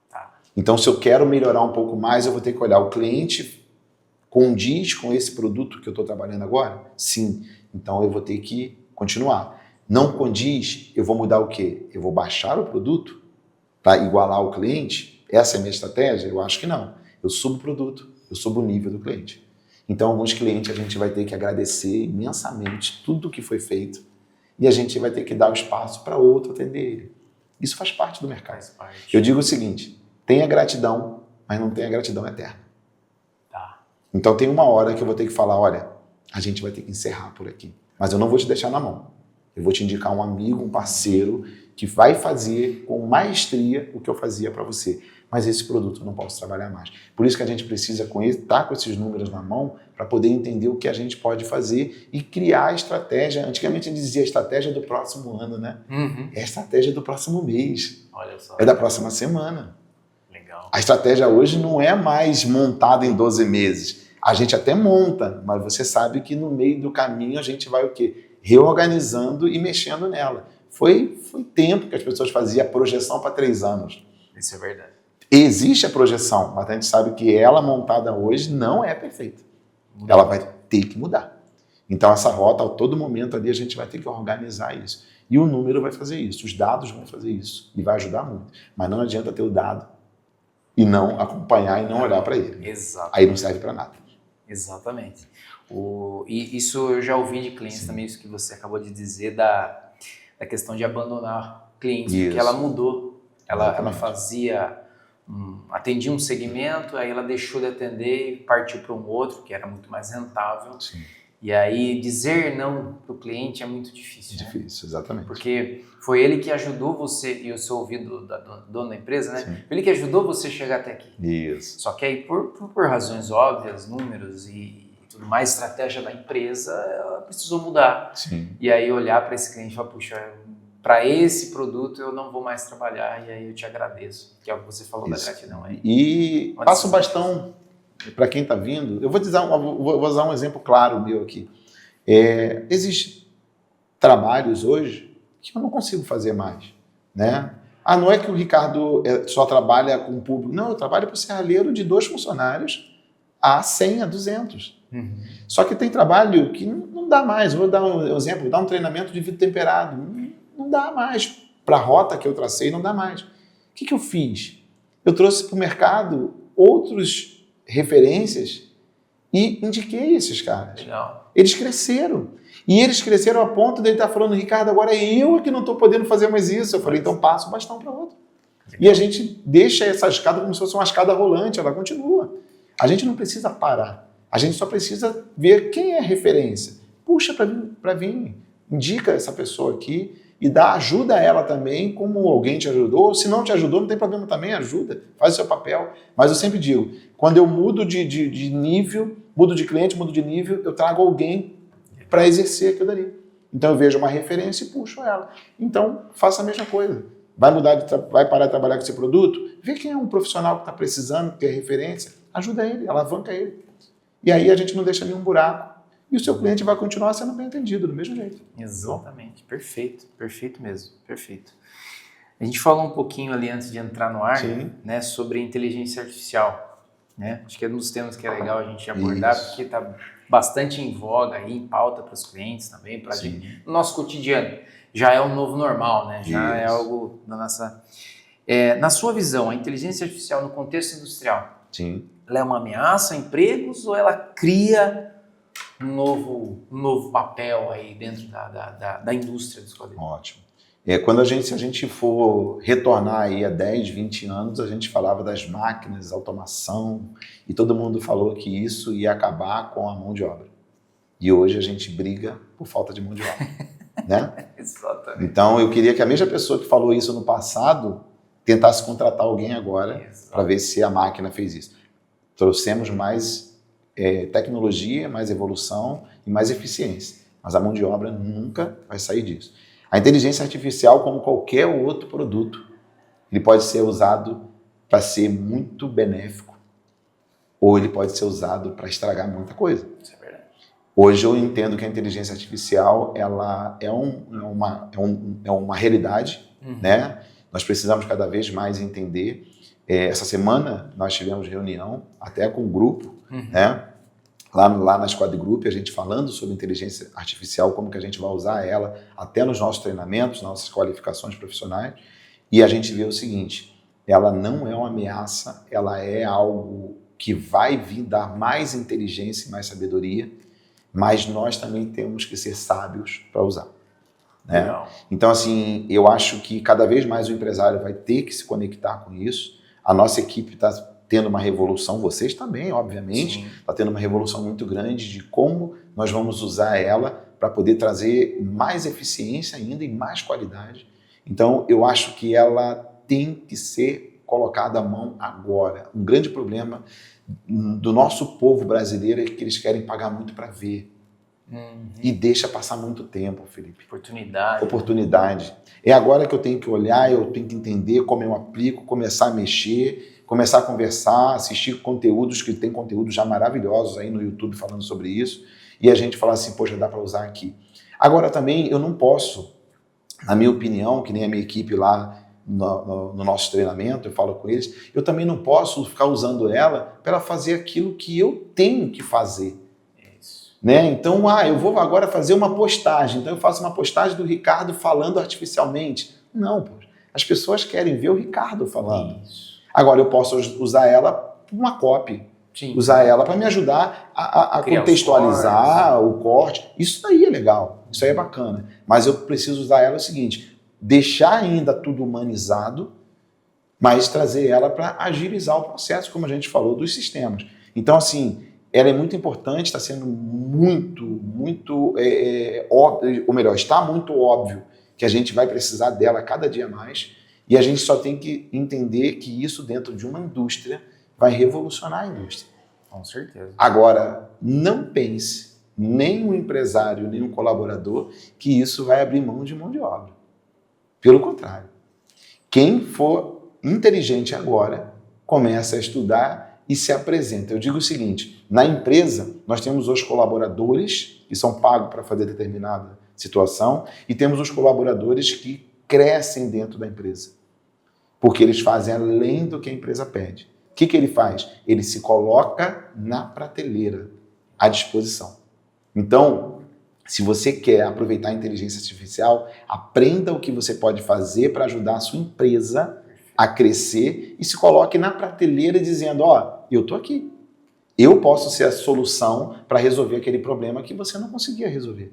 Tá. Então se eu quero melhorar um pouco mais, eu vou ter que olhar o cliente condiz com esse produto que eu estou trabalhando agora? Sim. Então eu vou ter que continuar. Não condiz, eu vou mudar o quê? Eu vou baixar o produto para igualar o cliente? Essa é a minha estratégia? Eu acho que não. Eu subo o produto, eu subo o nível do cliente. Então alguns clientes a gente vai ter que agradecer imensamente tudo o que foi feito e a gente vai ter que dar o espaço para outro atender ele. Isso faz parte do mercado. Faz parte. Eu digo o seguinte, tenha gratidão, mas não tenha gratidão eterna. Então tem uma hora que eu vou ter que falar, olha, a gente vai ter que encerrar por aqui. Mas eu não vou te deixar na mão. Eu vou te indicar um amigo, um parceiro, que vai fazer com maestria o que eu fazia para você. Mas esse produto eu não posso trabalhar mais. Por isso que a gente precisa estar com esses números na mão para poder entender o que a gente pode fazer e criar a estratégia. Antigamente a gente dizia a estratégia do próximo ano, né? É a estratégia do próximo mês. Olha só. É da próxima semana. Legal. A estratégia hoje não é mais montada em 12 meses. A gente até monta, mas você sabe que no meio do caminho a gente vai o quê? Reorganizando e mexendo nela. Foi tempo que as pessoas faziam a projeção para 3 anos. Isso é verdade. Existe a projeção, mas a gente sabe que ela montada hoje não é perfeita. Ela vai ter que mudar. Então essa rota, a todo momento ali, a gente vai ter que organizar isso. E o número vai fazer isso, os dados vão fazer isso. E vai ajudar muito. Mas não adianta ter o dado e não acompanhar e não olhar para ele. Exato. Aí não serve para nada. Exatamente. E isso eu já ouvi de clientes Sim. também, isso que você acabou de dizer da questão de abandonar clientes, porque ela mudou. Ela fazia, atendia um segmento, aí ela deixou de atender e partiu para um outro, que era muito mais rentável. Sim. E aí dizer não para o cliente é muito difícil. Difícil, exatamente. Porque foi ele que ajudou você, e eu sou ouvido da dona da empresa, né? Sim. Foi ele que ajudou você a chegar até aqui. Isso. Só que aí por razões óbvias, números e tudo mais, estratégia da empresa, ela precisou mudar. Sim. E aí olhar para esse cliente e falar, puxa, para esse produto eu não vou mais trabalhar, e aí eu te agradeço, que é o que você falou Isso. da gratidão aí. E passa o bastão para quem está vindo. Eu vou usar um exemplo claro meu aqui. Existem trabalhos hoje que eu não consigo fazer mais, né? Não é que o Ricardo só trabalha com o público. Não, eu trabalho para o serralheiro de 2 funcionários a 100, a 200. Só que tem trabalho que não dá mais. Vou dar um exemplo, dar um treinamento de vidro temperado. Não dá mais. Para a rota que eu tracei, não dá mais. O que eu fiz? Eu trouxe para o mercado outras referências e indiquei esses caras. Legal. Eles cresceram. E eles cresceram a ponto de ele estar falando, Ricardo, agora eu que não estou podendo fazer mais isso. Eu falei, então passa o bastão para outro. E a gente deixa essa escada como se fosse uma escada rolante, ela continua. A gente não precisa parar. A gente só precisa ver quem é referência. Puxa para vir, indica essa pessoa aqui e ajuda ela também, como alguém te ajudou. Se não te ajudou, não tem problema também, ajuda, faz o seu papel. Mas eu sempre digo, quando eu mudo de nível, mudo de cliente, mudo de nível, eu trago alguém para exercer aquilo ali. Então eu vejo uma referência e puxo ela. Então faça a mesma coisa. Vai parar de trabalhar com esse produto? Vê quem é um profissional que está precisando, que é referência, ajuda ele, alavanca ele. E aí a gente não deixa nenhum buraco. E o seu cliente vai continuar sendo bem atendido, do mesmo jeito. Exatamente. Perfeito. Perfeito mesmo. Perfeito. A gente falou um pouquinho ali antes de entrar no ar, né, sobre inteligência artificial. Né? Acho que é um dos temas que é legal a gente abordar, porque está bastante em voga aí, em pauta para os clientes também, para a gente. No nosso cotidiano. Já é o novo normal, né? Já é algo da nossa... na sua visão, a inteligência artificial no contexto industrial, ela é uma ameaça a empregos ou ela cria um novo papel aí dentro da indústria dos quadrinhos? Ótimo. Se a gente for retornar aí a 10, 20 anos, a gente falava das máquinas, automação, e todo mundo falou que isso ia acabar com a mão de obra. E hoje a gente briga por falta de mão de obra. Né? Exatamente. Então eu queria que a mesma pessoa que falou isso no passado tentasse contratar alguém agora para ver se a máquina fez isso. Trouxemos mais tecnologia, mais evolução e mais eficiência, mas a mão de obra nunca vai sair disso. A inteligência artificial, como qualquer outro produto, ele pode ser usado para ser muito benéfico ou ele pode ser usado para estragar muita coisa. Isso é verdade. Hoje eu entendo que a inteligência artificial ela é uma realidade, né? Nós precisamos cada vez mais entender. Essa semana nós tivemos reunião até com o grupo, né? Lá na Squad Group, a gente falando sobre inteligência artificial, como que a gente vai usar ela até nos nossos treinamentos, nas nossas qualificações profissionais. E a gente vê o seguinte, ela não é uma ameaça, ela é algo que vai vir dar mais inteligência e mais sabedoria, mas nós também temos que ser sábios para usar. Né? Então, assim, eu acho que cada vez mais o empresário vai ter que se conectar com isso. A nossa equipe está tendo uma revolução, vocês também, obviamente, está tendo uma revolução muito grande de como nós vamos usar ela para poder trazer mais eficiência ainda e mais qualidade. Então, eu acho que ela tem que ser colocada à mão agora. Um grande problema do nosso povo brasileiro é que eles querem pagar muito para ver. E deixa passar muito tempo, Felipe. Oportunidade. É agora que eu tenho que olhar, eu tenho que entender como eu aplico, começar a mexer, começar a conversar, assistir conteúdos, que tem conteúdos já maravilhosos aí no YouTube falando sobre isso, e a gente falar assim, poxa, dá para usar aqui. Agora também eu não posso, na minha opinião, que nem a minha equipe lá no nosso treinamento, eu falo com eles, eu também não posso ficar usando ela para fazer aquilo que eu tenho que fazer. Né? Então, eu vou agora fazer uma postagem, então eu faço uma postagem do Ricardo falando artificialmente. Não, pô, as pessoas querem ver o Ricardo falando. Agora, eu posso usar ela para uma copy, usar ela para me ajudar a contextualizar o corte. Isso aí é legal, isso aí é bacana. Mas eu preciso usar ela o seguinte, deixar ainda tudo humanizado, mas trazer ela para agilizar o processo, como a gente falou, dos sistemas. Então, assim, ela é muito importante, está sendo muito óbvio, ou melhor, está muito óbvio que a gente vai precisar dela cada dia mais e a gente só tem que entender que isso dentro de uma indústria vai revolucionar a indústria. Com certeza. Agora, não pense, nem um empresário, nem um colaborador, que isso vai abrir mão de obra. Pelo contrário. Quem for inteligente agora, começa a estudar e se apresenta. Eu digo o seguinte, na empresa nós temos os colaboradores que são pagos para fazer determinada situação e temos os colaboradores que crescem dentro da empresa, porque eles fazem além do que a empresa pede. O que ele faz? Ele se coloca na prateleira, à disposição. Então, se você quer aproveitar a inteligência artificial, aprenda o que você pode fazer para ajudar a sua empresa a crescer e se coloque na prateleira dizendo, eu estou aqui. Eu posso ser a solução para resolver aquele problema que você não conseguia resolver.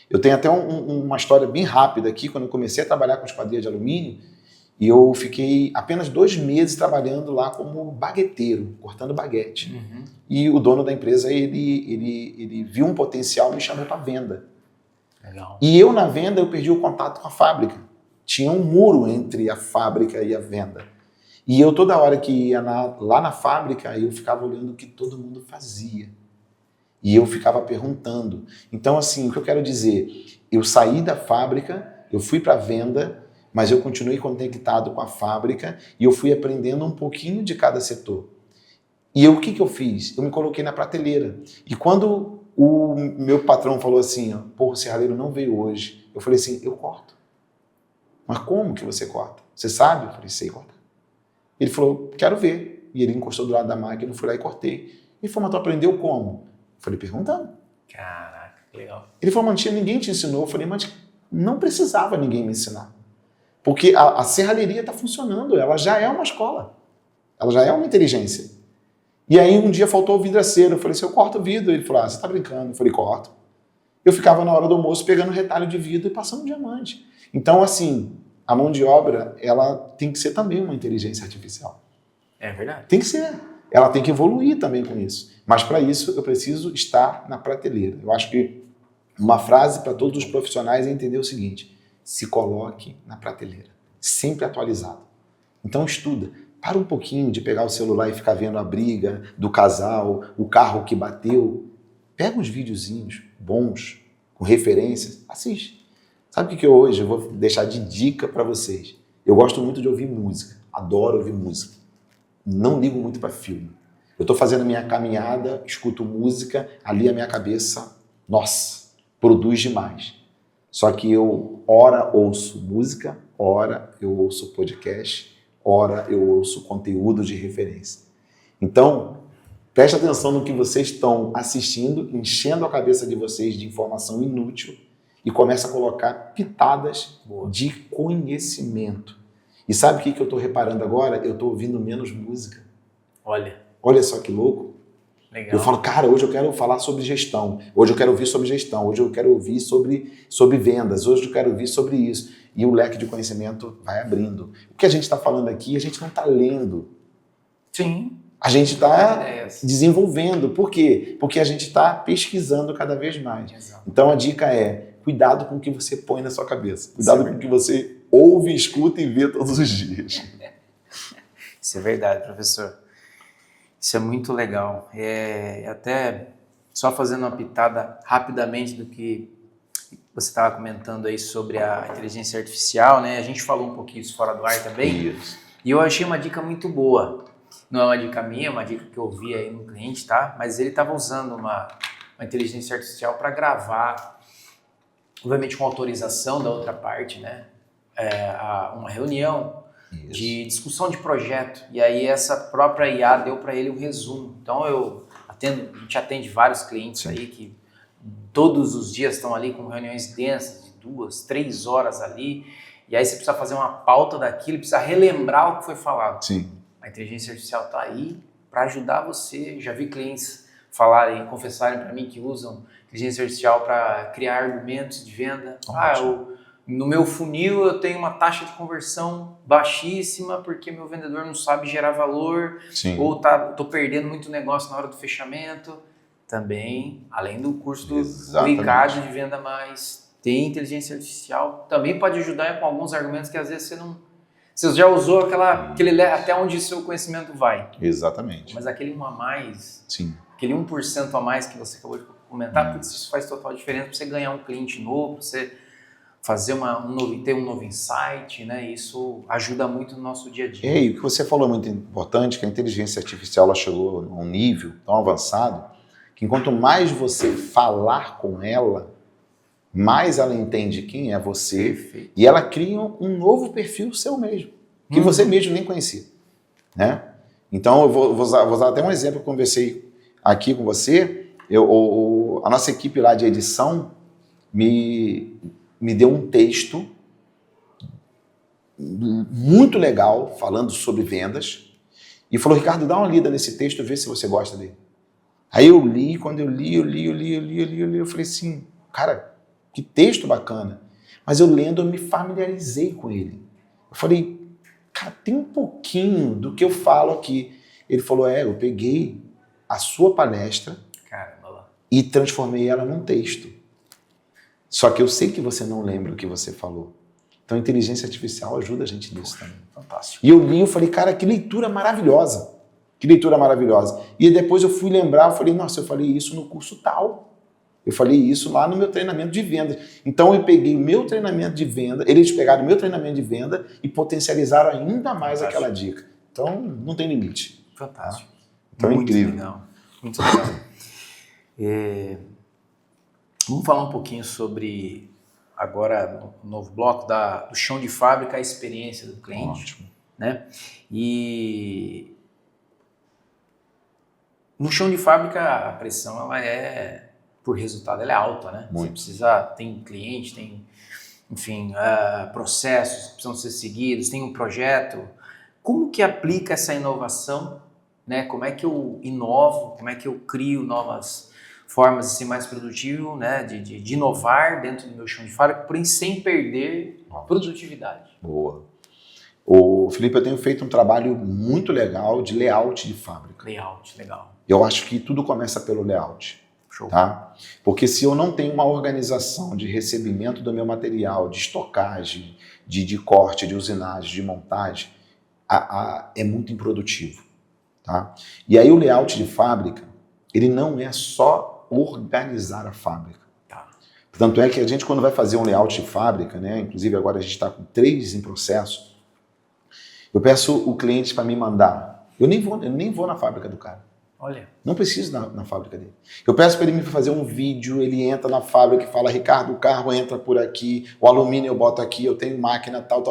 Eu tenho até uma história bem rápida aqui, quando eu comecei a trabalhar com esquadria de alumínio, e eu fiquei apenas 2 meses trabalhando lá como bagueteiro, cortando baguete. Uhum. E o dono da empresa, ele viu um potencial e me chamou para venda. Legal. E eu, na venda, eu perdi o contato com a fábrica. Tinha um muro entre a fábrica e a venda. E eu, toda hora que ia lá na fábrica, eu ficava olhando o que todo mundo fazia. E eu ficava perguntando. Então, assim, o que eu quero dizer? Eu saí da fábrica, eu fui para a venda, mas eu continuei conectado com a fábrica e eu fui aprendendo um pouquinho de cada setor. E o que eu fiz? Eu me coloquei na prateleira. E quando o meu patrão falou assim, o serralheiro não veio hoje, eu falei assim, eu corto. Mas como que você corta? Você sabe? Eu falei, sei cortar. Ele falou, quero ver. E ele encostou do lado da máquina, eu fui lá e cortei. Ele falou, mas tu aprendeu como? Eu falei, perguntando. Caraca, que legal. Ele falou, mas ninguém te ensinou. Eu falei, mas não precisava ninguém me ensinar. Porque a serralheria está funcionando, ela já é uma escola. Ela já é uma inteligência. E aí um dia faltou o vidraceiro. Eu falei, se eu corto o vidro? Ele falou, você está brincando. Eu falei, corto. Eu ficava na hora do almoço pegando retalho de vidro e passando diamante. Então, assim, a mão de obra, ela tem que ser também uma inteligência artificial. É verdade. Tem que ser. Ela tem que evoluir também com isso. Mas para isso eu preciso estar na prateleira. Eu acho que uma frase para todos os profissionais é entender o seguinte, se coloque na prateleira, sempre atualizado. Então estuda. Para um pouquinho de pegar o celular e ficar vendo a briga do casal, o carro que bateu. Pega uns videozinhos bons, com referências, assiste. Sabe o que eu hoje vou deixar de dica para vocês? Eu gosto muito de ouvir música, adoro ouvir música. Não ligo muito para filme. Eu estou fazendo a minha caminhada, escuto música, ali a minha cabeça, nossa, produz demais. Só que eu, ora, ouço música, ora, eu ouço podcast, ora, eu ouço conteúdo de referência. Então, preste atenção no que vocês estão assistindo, enchendo a cabeça de vocês de informação inútil e começa a colocar pitadas de conhecimento. E sabe o que eu estou reparando agora? Eu estou ouvindo menos música. Olha só que louco. Legal. Eu falo, cara, hoje eu quero falar sobre gestão, hoje eu quero ouvir sobre gestão, hoje eu quero ouvir sobre vendas, hoje eu quero ouvir sobre isso. E o leque de conhecimento vai abrindo. O que a gente está falando aqui, a gente não está lendo. Sim. A gente está desenvolvendo. Por quê? Porque a gente está pesquisando cada vez mais. Exato. Então a dica é, cuidado com o que você põe na sua cabeça. Cuidado com o que você ouve, escuta e vê todos os dias. Isso é verdade, professor. Isso é muito legal. Até só fazendo uma pitada rapidamente do que você estava comentando aí sobre a inteligência artificial, né? A gente falou um pouquinho isso fora do ar também. Isso. E eu achei uma dica muito boa. Não é uma dica minha, é uma dica que eu ouvi aí no cliente, tá? Mas ele estava usando uma inteligência artificial para gravar, obviamente com autorização da outra parte, né? Uma reunião de discussão de projeto. E aí essa própria IA deu para ele um resumo. Então a gente atende vários clientes aí que todos os dias estão ali com reuniões densas de 2, 3 horas ali. E aí você precisa fazer uma pauta daquilo, precisa relembrar o que foi falado. Sim. A inteligência artificial está aí para ajudar você. Já vi clientes falarem, confessarem para mim que usam inteligência artificial para criar argumentos de venda. No meu funil eu tenho uma taxa de conversão baixíssima porque meu vendedor não sabe gerar valor. Sim. Ou estou perdendo muito negócio na hora do fechamento. Também, além do curso do ICAD de Venda Mais, tem inteligência artificial. Também pode ajudar com alguns argumentos que às vezes você já usou aquele até onde seu conhecimento vai. Exatamente. Mas aquele 1 a mais, sim, aquele 1% a mais que você acabou de comentar, porque isso faz total diferença para você ganhar um cliente novo, para você fazer ter um novo insight, né? Isso ajuda muito no nosso dia a dia. E o que você falou é muito importante, que a inteligência artificial ela chegou a um nível tão avançado que quanto mais você falar com ela, mais ela entende quem é você. Perfeito. E ela cria um novo perfil seu mesmo, que você mesmo nem conhecia, né? Então, eu vou usar até um exemplo que eu conversei aqui com você. A nossa equipe lá de edição me deu um texto muito legal, falando sobre vendas, e falou, Ricardo, dá uma lida nesse texto, vê se você gosta dele. Aí eu li, quando eu li, eu falei assim, cara, que texto bacana. Mas eu lendo, eu me familiarizei com ele. Eu falei, cara, tem um pouquinho do que eu falo aqui. Ele falou, eu peguei a sua palestra e transformei ela num texto. Só que eu sei que você não lembra o que você falou. Então a inteligência artificial ajuda a gente nisso também. Fantástico. E eu li, eu falei, cara, que leitura maravilhosa. Que leitura maravilhosa. E depois eu fui lembrar, eu falei, nossa, eu falei isso no curso tal. Eu falei isso lá no meu treinamento de venda. Então eu peguei o meu treinamento de venda, eles pegaram o meu treinamento de venda e potencializaram ainda mais aquela dica. Então não tem limite. Fantástico. Então muito é incrível. Legal. Muito legal. Vamos falar um pouquinho sobre, agora, no novo bloco, do chão de fábrica, a experiência do cliente. Ótimo. Né? E no chão de fábrica, a pressão, ela é, por resultado, ela é alta, né? Muito. Você precisa, tem cliente, tem, enfim, processos que precisam ser seguidos, tem um projeto. Como que aplica essa inovação, né? Como é que eu inovo, como é que eu crio novas formas de ser mais produtivo, né? De inovar dentro do meu chão de fábrica, porém sem perder produtividade. Boa. Felipe, eu tenho feito um trabalho muito legal de layout de fábrica. Layout, legal. Eu acho que tudo começa pelo layout. Show. Tá? Porque se eu não tenho uma organização de recebimento do meu material, de estocagem, de corte, de usinagem, de montagem, é muito improdutivo. Tá? E aí o layout de fábrica, ele não é só organizar a fábrica. Tá. Tanto é que a gente, quando vai fazer um layout de fábrica, né, inclusive agora a gente está com 3 em processo, eu peço o cliente para me mandar. Eu nem vou na fábrica do cara. Olha. Não preciso na fábrica dele. Eu peço para ele me fazer um vídeo, ele entra na fábrica e fala, Ricardo, o carro entra por aqui, o alumínio eu boto aqui, eu tenho máquina, tal.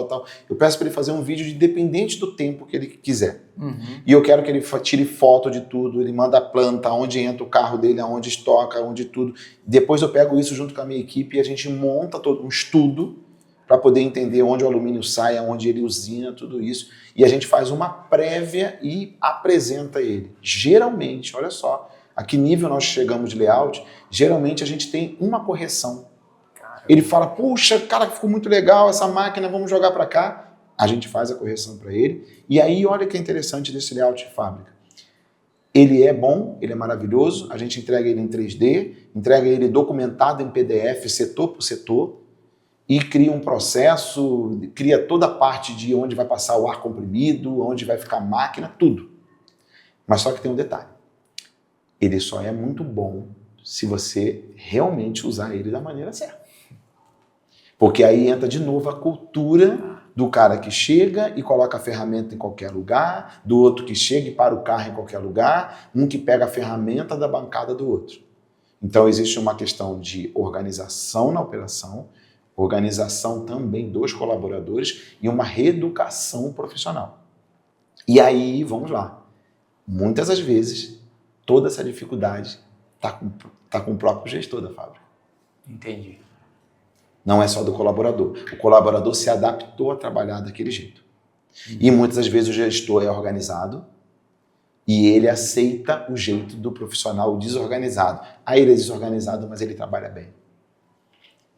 Eu peço para ele fazer um vídeo independente do tempo que ele quiser. Uhum. E eu quero que ele tire foto de tudo, ele manda a planta, onde entra o carro dele, aonde estoca, onde tudo. Depois eu pego isso junto com a minha equipe e a gente monta todo um estudo para poder entender onde o alumínio sai, aonde ele usina, tudo isso. E a gente faz uma prévia e apresenta ele. Geralmente, olha só, a que nível nós chegamos de layout, geralmente a gente tem uma correção. Caramba. Ele fala, puxa, cara, ficou muito legal essa máquina, vamos jogar para cá. A gente faz a correção para ele. E aí, olha que é interessante desse layout de fábrica. Ele é bom, ele é maravilhoso, a gente entrega ele em 3D, entrega ele documentado em PDF, setor por setor, e cria um processo, cria toda a parte de onde vai passar o ar comprimido, onde vai ficar a máquina, tudo. Mas só que tem um detalhe. Ele só é muito bom se você realmente usar ele da maneira certa. Porque aí entra de novo a cultura do cara que chega e coloca a ferramenta em qualquer lugar, do outro que chega e para o carro em qualquer lugar, um que pega a ferramenta da bancada do outro. Então existe uma questão de organização na operação, organização também dos colaboradores e uma reeducação profissional. E aí, vamos lá. Muitas das vezes, toda essa dificuldade está com o próprio gestor da fábrica. Entendi. Não é só do colaborador. O colaborador se adaptou a trabalhar daquele jeito. E muitas das vezes o gestor é organizado e ele aceita o jeito do profissional desorganizado. Aí ele é desorganizado, mas ele trabalha bem.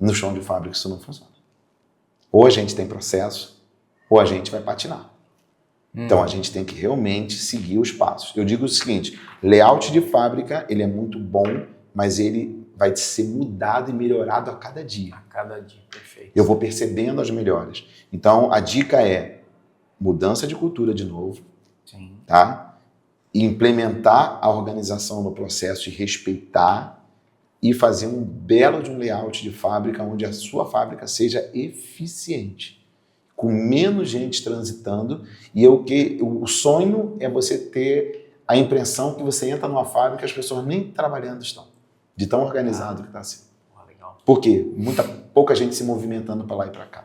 No chão de fábrica isso não funciona. Ou a gente tem processo, ou a gente vai patinar. Então a gente tem que realmente seguir os passos. Eu digo o seguinte, layout de fábrica, ele é muito bom, mas ele vai ser mudado e melhorado a cada dia. A cada dia, perfeito. Eu vou percebendo as melhoras. Então a dica é mudança de cultura de novo. Sim. Tá? E implementar a organização no processo e respeitar e fazer um belo de um layout de fábrica onde a sua fábrica seja eficiente, com menos gente transitando. E o sonho é você ter a impressão que você entra numa fábrica e as pessoas nem trabalhando estão, de tão organizado que está assim. Por quê? Pouca gente se movimentando para lá e para cá.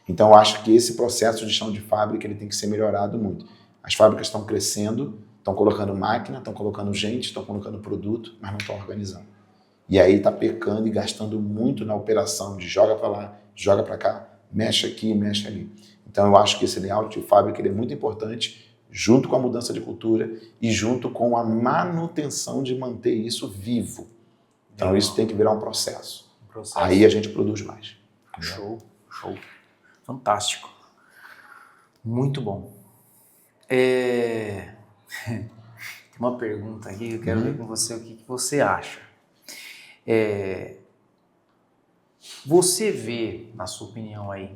Então eu acho que esse processo de chão de fábrica ele tem que ser melhorado muito. As fábricas estão crescendo, estão colocando máquina, estão colocando gente, estão colocando produto, mas não estão organizando. E aí está pecando e gastando muito na operação de joga para lá, joga para cá, mexe aqui, mexe ali. Então eu acho que esse layout de fábrica ele é muito importante, junto com a mudança de cultura e junto com a manutenção de manter isso vivo. Então isso tem que virar um processo. Aí a gente produz mais. Show, show. Fantástico. Muito bom. Tem uma pergunta aqui que eu quero ver com você o que você acha. Você vê, na sua opinião aí,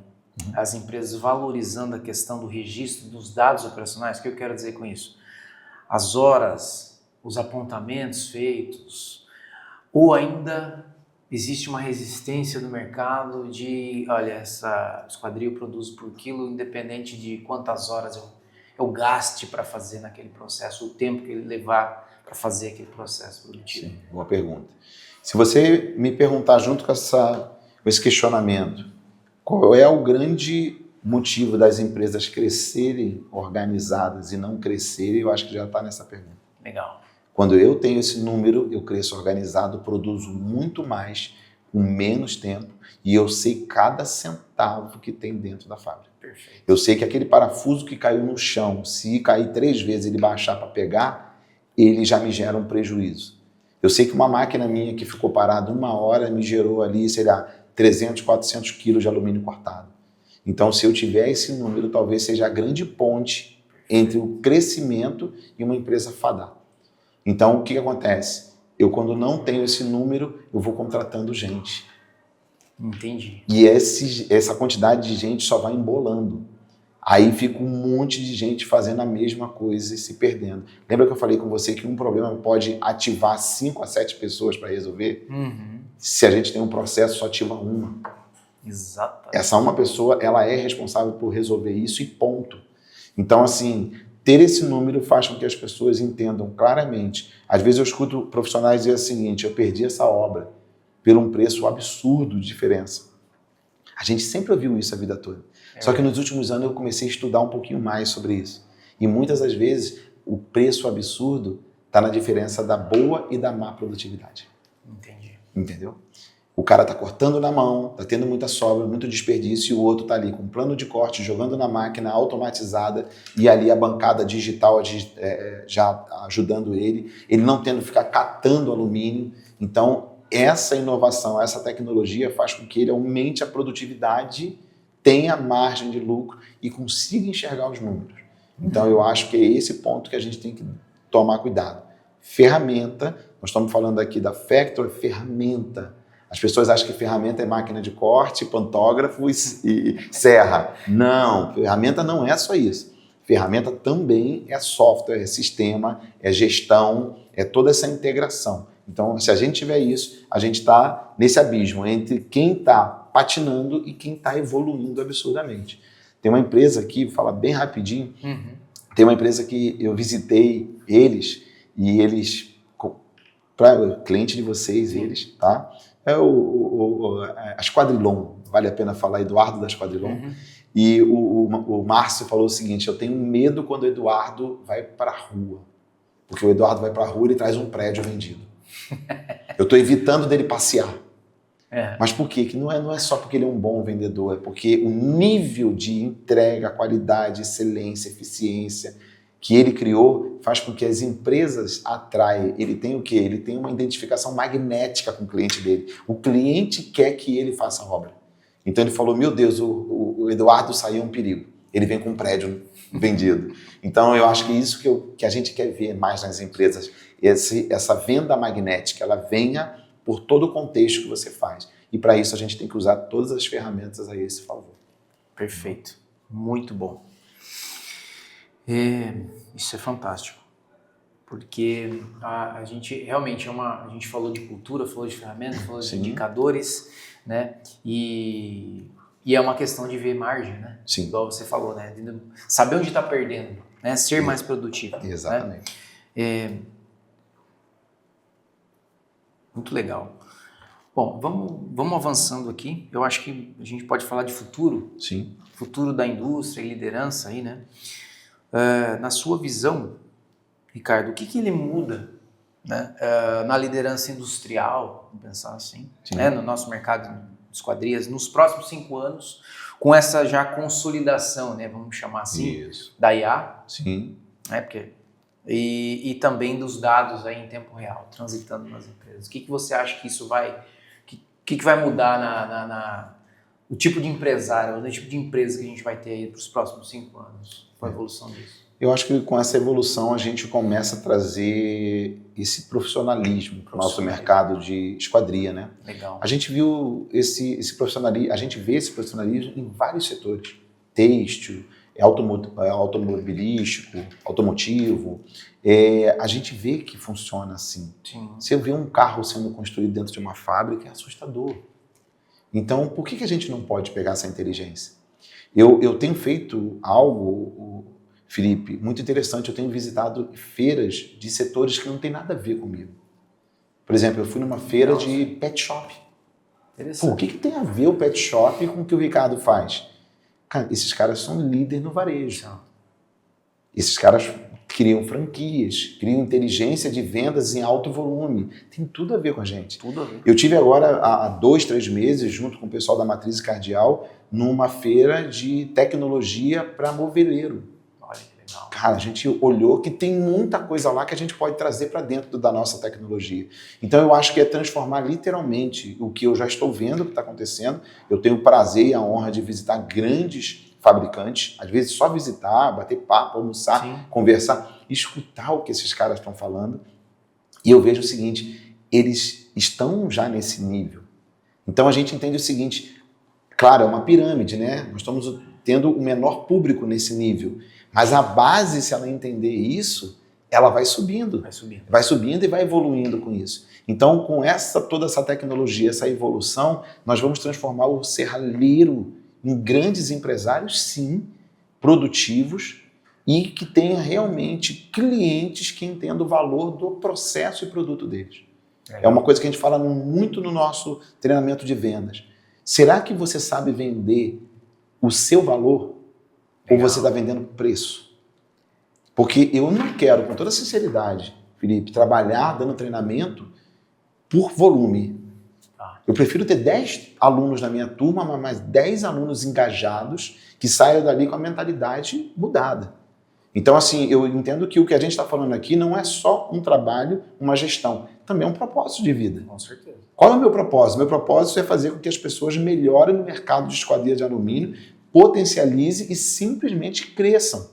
as empresas valorizando a questão do registro dos dados operacionais? O que eu quero dizer com isso? As horas, os apontamentos feitos, ou ainda existe uma resistência do mercado de, olha, essa esquadria eu produzo por quilo, independente de quantas horas eu gaste para fazer naquele processo, o tempo que ele levar para fazer aquele processo produtivo? Sim, boa pergunta. Se você me perguntar junto com esse questionamento, qual é o grande motivo das empresas crescerem organizadas e não crescerem, eu acho que já está nessa pergunta. Legal. Quando eu tenho esse número, eu cresço organizado, produzo muito mais, com menos tempo, e eu sei cada centavo que tem dentro da fábrica. Perfeito. Eu sei que aquele parafuso que caiu no chão, se cair 3 vezes e ele baixar para pegar, ele já me gera um prejuízo. Eu sei que uma máquina minha que ficou parada 1 hora me gerou ali, sei lá, 300, 400 quilos de alumínio cortado. Então, se eu tiver esse número, talvez seja a grande ponte entre o crescimento e uma empresa fadar. Então, o que acontece? Eu, quando não tenho esse número, eu vou contratando gente. Entendi. E essa quantidade de gente só vai embolando. Aí fica um monte de gente fazendo a mesma coisa e se perdendo. Lembra que eu falei com você que um problema pode ativar 5 a 7 pessoas para resolver? Se a gente tem um processo, só ativa uma. Exato. Essa uma pessoa, ela é responsável por resolver isso e ponto. Então, assim, ter esse número faz com que as pessoas entendam claramente. Às vezes eu escuto profissionais dizer o seguinte: eu perdi essa obra por um preço absurdo de diferença. A gente sempre ouviu isso a vida toda. Só que nos últimos anos eu comecei a estudar um pouquinho mais sobre isso. E muitas das vezes o preço absurdo está na diferença da boa e da má produtividade. Entendi. Entendeu? O cara está cortando na mão, está tendo muita sobra, muito desperdício, e o outro está ali com um plano de corte, jogando na máquina automatizada, e ali a bancada digital já ajudando ele não tendo que ficar catando alumínio. Então, essa inovação, essa tecnologia faz com que ele aumente a produtividade, tenha margem de lucro e consiga enxergar os números. Então, eu acho que é esse ponto que a gente tem que tomar cuidado. Ferramenta, nós estamos falando aqui da Factor, ferramenta. As pessoas acham que ferramenta é máquina de corte, pantógrafo e serra. Não, ferramenta não é só isso. Ferramenta também é software, é sistema, é gestão, é toda essa integração. Então, se a gente tiver isso, a gente está nesse abismo entre quem está patinando e quem está evoluindo absurdamente. Tem uma empresa aqui, vou falar bem rapidinho, tem uma empresa que eu visitei eles, e eles, para cliente de vocês, eles, tá? É a Esquadrilon, vale a pena falar, Eduardo da Esquadrilon. E o Márcio falou o seguinte: eu tenho medo quando o Eduardo vai para a rua. Porque o Eduardo vai para a rua e traz um prédio vendido. Eu estou evitando dele passear. Mas por quê? Que não é só porque ele é um bom vendedor, é porque o nível de entrega, qualidade, excelência, eficiência que ele criou faz com que as empresas atraem. Ele tem o quê? Ele tem uma identificação magnética com o cliente dele. O cliente quer que ele faça a obra. Então ele falou: meu Deus, o Eduardo saiu um perigo. Ele vem com um prédio vendido. Então eu acho que isso que a gente quer ver mais nas empresas, essa venda magnética, ela venha por todo o contexto que você faz. E para isso a gente tem que usar todas as ferramentas a esse favor. Perfeito. Muito bom. Isso é fantástico. Porque a gente realmente a gente falou de cultura, falou de ferramentas, falou de indicadores, né? E é uma questão de ver margem, né? Sim. Igual você falou, né? Saber onde está perdendo, né? Ser mais produtivo. Exatamente. Né? Muito legal. Bom, vamos avançando aqui. Eu acho que a gente pode falar de futuro. Sim. Futuro da indústria e liderança aí, né? Na sua visão, Ricardo, o que ele muda, né, na liderança industrial, vamos pensar assim, né, no nosso mercado de esquadrias, nos próximos 5 anos, com essa já consolidação, né, vamos chamar assim, da IA, Sim. Né, porque, e também dos dados aí em tempo real, transitando nas empresas. O que você acha que isso vai... O que vai mudar o tipo de empresário, o tipo de empresa que a gente vai ter aí para os próximos 5 anos, com a evolução disso? Eu acho que com essa evolução a gente começa a trazer esse profissionalismo para o nosso mercado de esquadria, né? Legal. A gente viu esse profissionalismo, a gente vê esse profissionalismo em vários setores: têxtil, automobilístico, automotivo. A gente vê que funciona assim. Sim. Se eu ver um carro sendo construído dentro de uma fábrica, é assustador. Então, por que a gente não pode pegar essa inteligência? Eu tenho feito algo, Felipe, muito interessante. Eu tenho visitado feiras de setores que não tem nada a ver comigo. Por exemplo, eu fui numa feira de pet shop. Pô, o que tem a ver o pet shop com o que o Ricardo faz? Cara, esses caras são líderes no varejo. Esses caras criam franquias, criam inteligência de vendas em alto volume. Tem tudo a ver com a gente. Tudo a ver. Eu tive agora, há 2, 3 meses, junto com o pessoal da Matriz Cardial, numa feira de tecnologia para moveleiro. Olha que legal. Cara, a gente olhou que tem muita coisa lá que a gente pode trazer para dentro da nossa tecnologia. Então eu acho que é transformar literalmente o que eu já estou vendo que está acontecendo. Eu tenho o prazer e a honra de visitar grandes fabricantes, às vezes só visitar, bater papo, almoçar, Sim. conversar, escutar o que esses caras estão falando. E eu vejo o seguinte: eles estão já nesse nível. Então a gente entende o seguinte: claro, é uma pirâmide, né? Nós estamos tendo o menor público nesse nível. Mas a base, se ela entender isso, ela vai subindo. Vai subindo e vai evoluindo com isso. Então, com toda essa tecnologia, essa evolução, nós vamos transformar o serralheiro em grandes empresários, sim, produtivos, e que tenha realmente clientes que entendam o valor do processo e produto deles. É uma coisa que a gente fala muito no nosso treinamento de vendas. Será que você sabe vender o seu valor ou você está vendendo preço? Porque eu não quero, com toda sinceridade, Felipe, trabalhar dando treinamento por volume. Eu prefiro ter 10 alunos na minha turma, mas mais 10 alunos engajados que saiam dali com a mentalidade mudada. Então, assim, eu entendo que o que a gente está falando aqui não é só um trabalho, uma gestão. Também é um propósito de vida. Com certeza. Qual é o meu propósito? Meu propósito é fazer com que as pessoas melhorem no mercado de esquadria de alumínio, potencializem e simplesmente cresçam.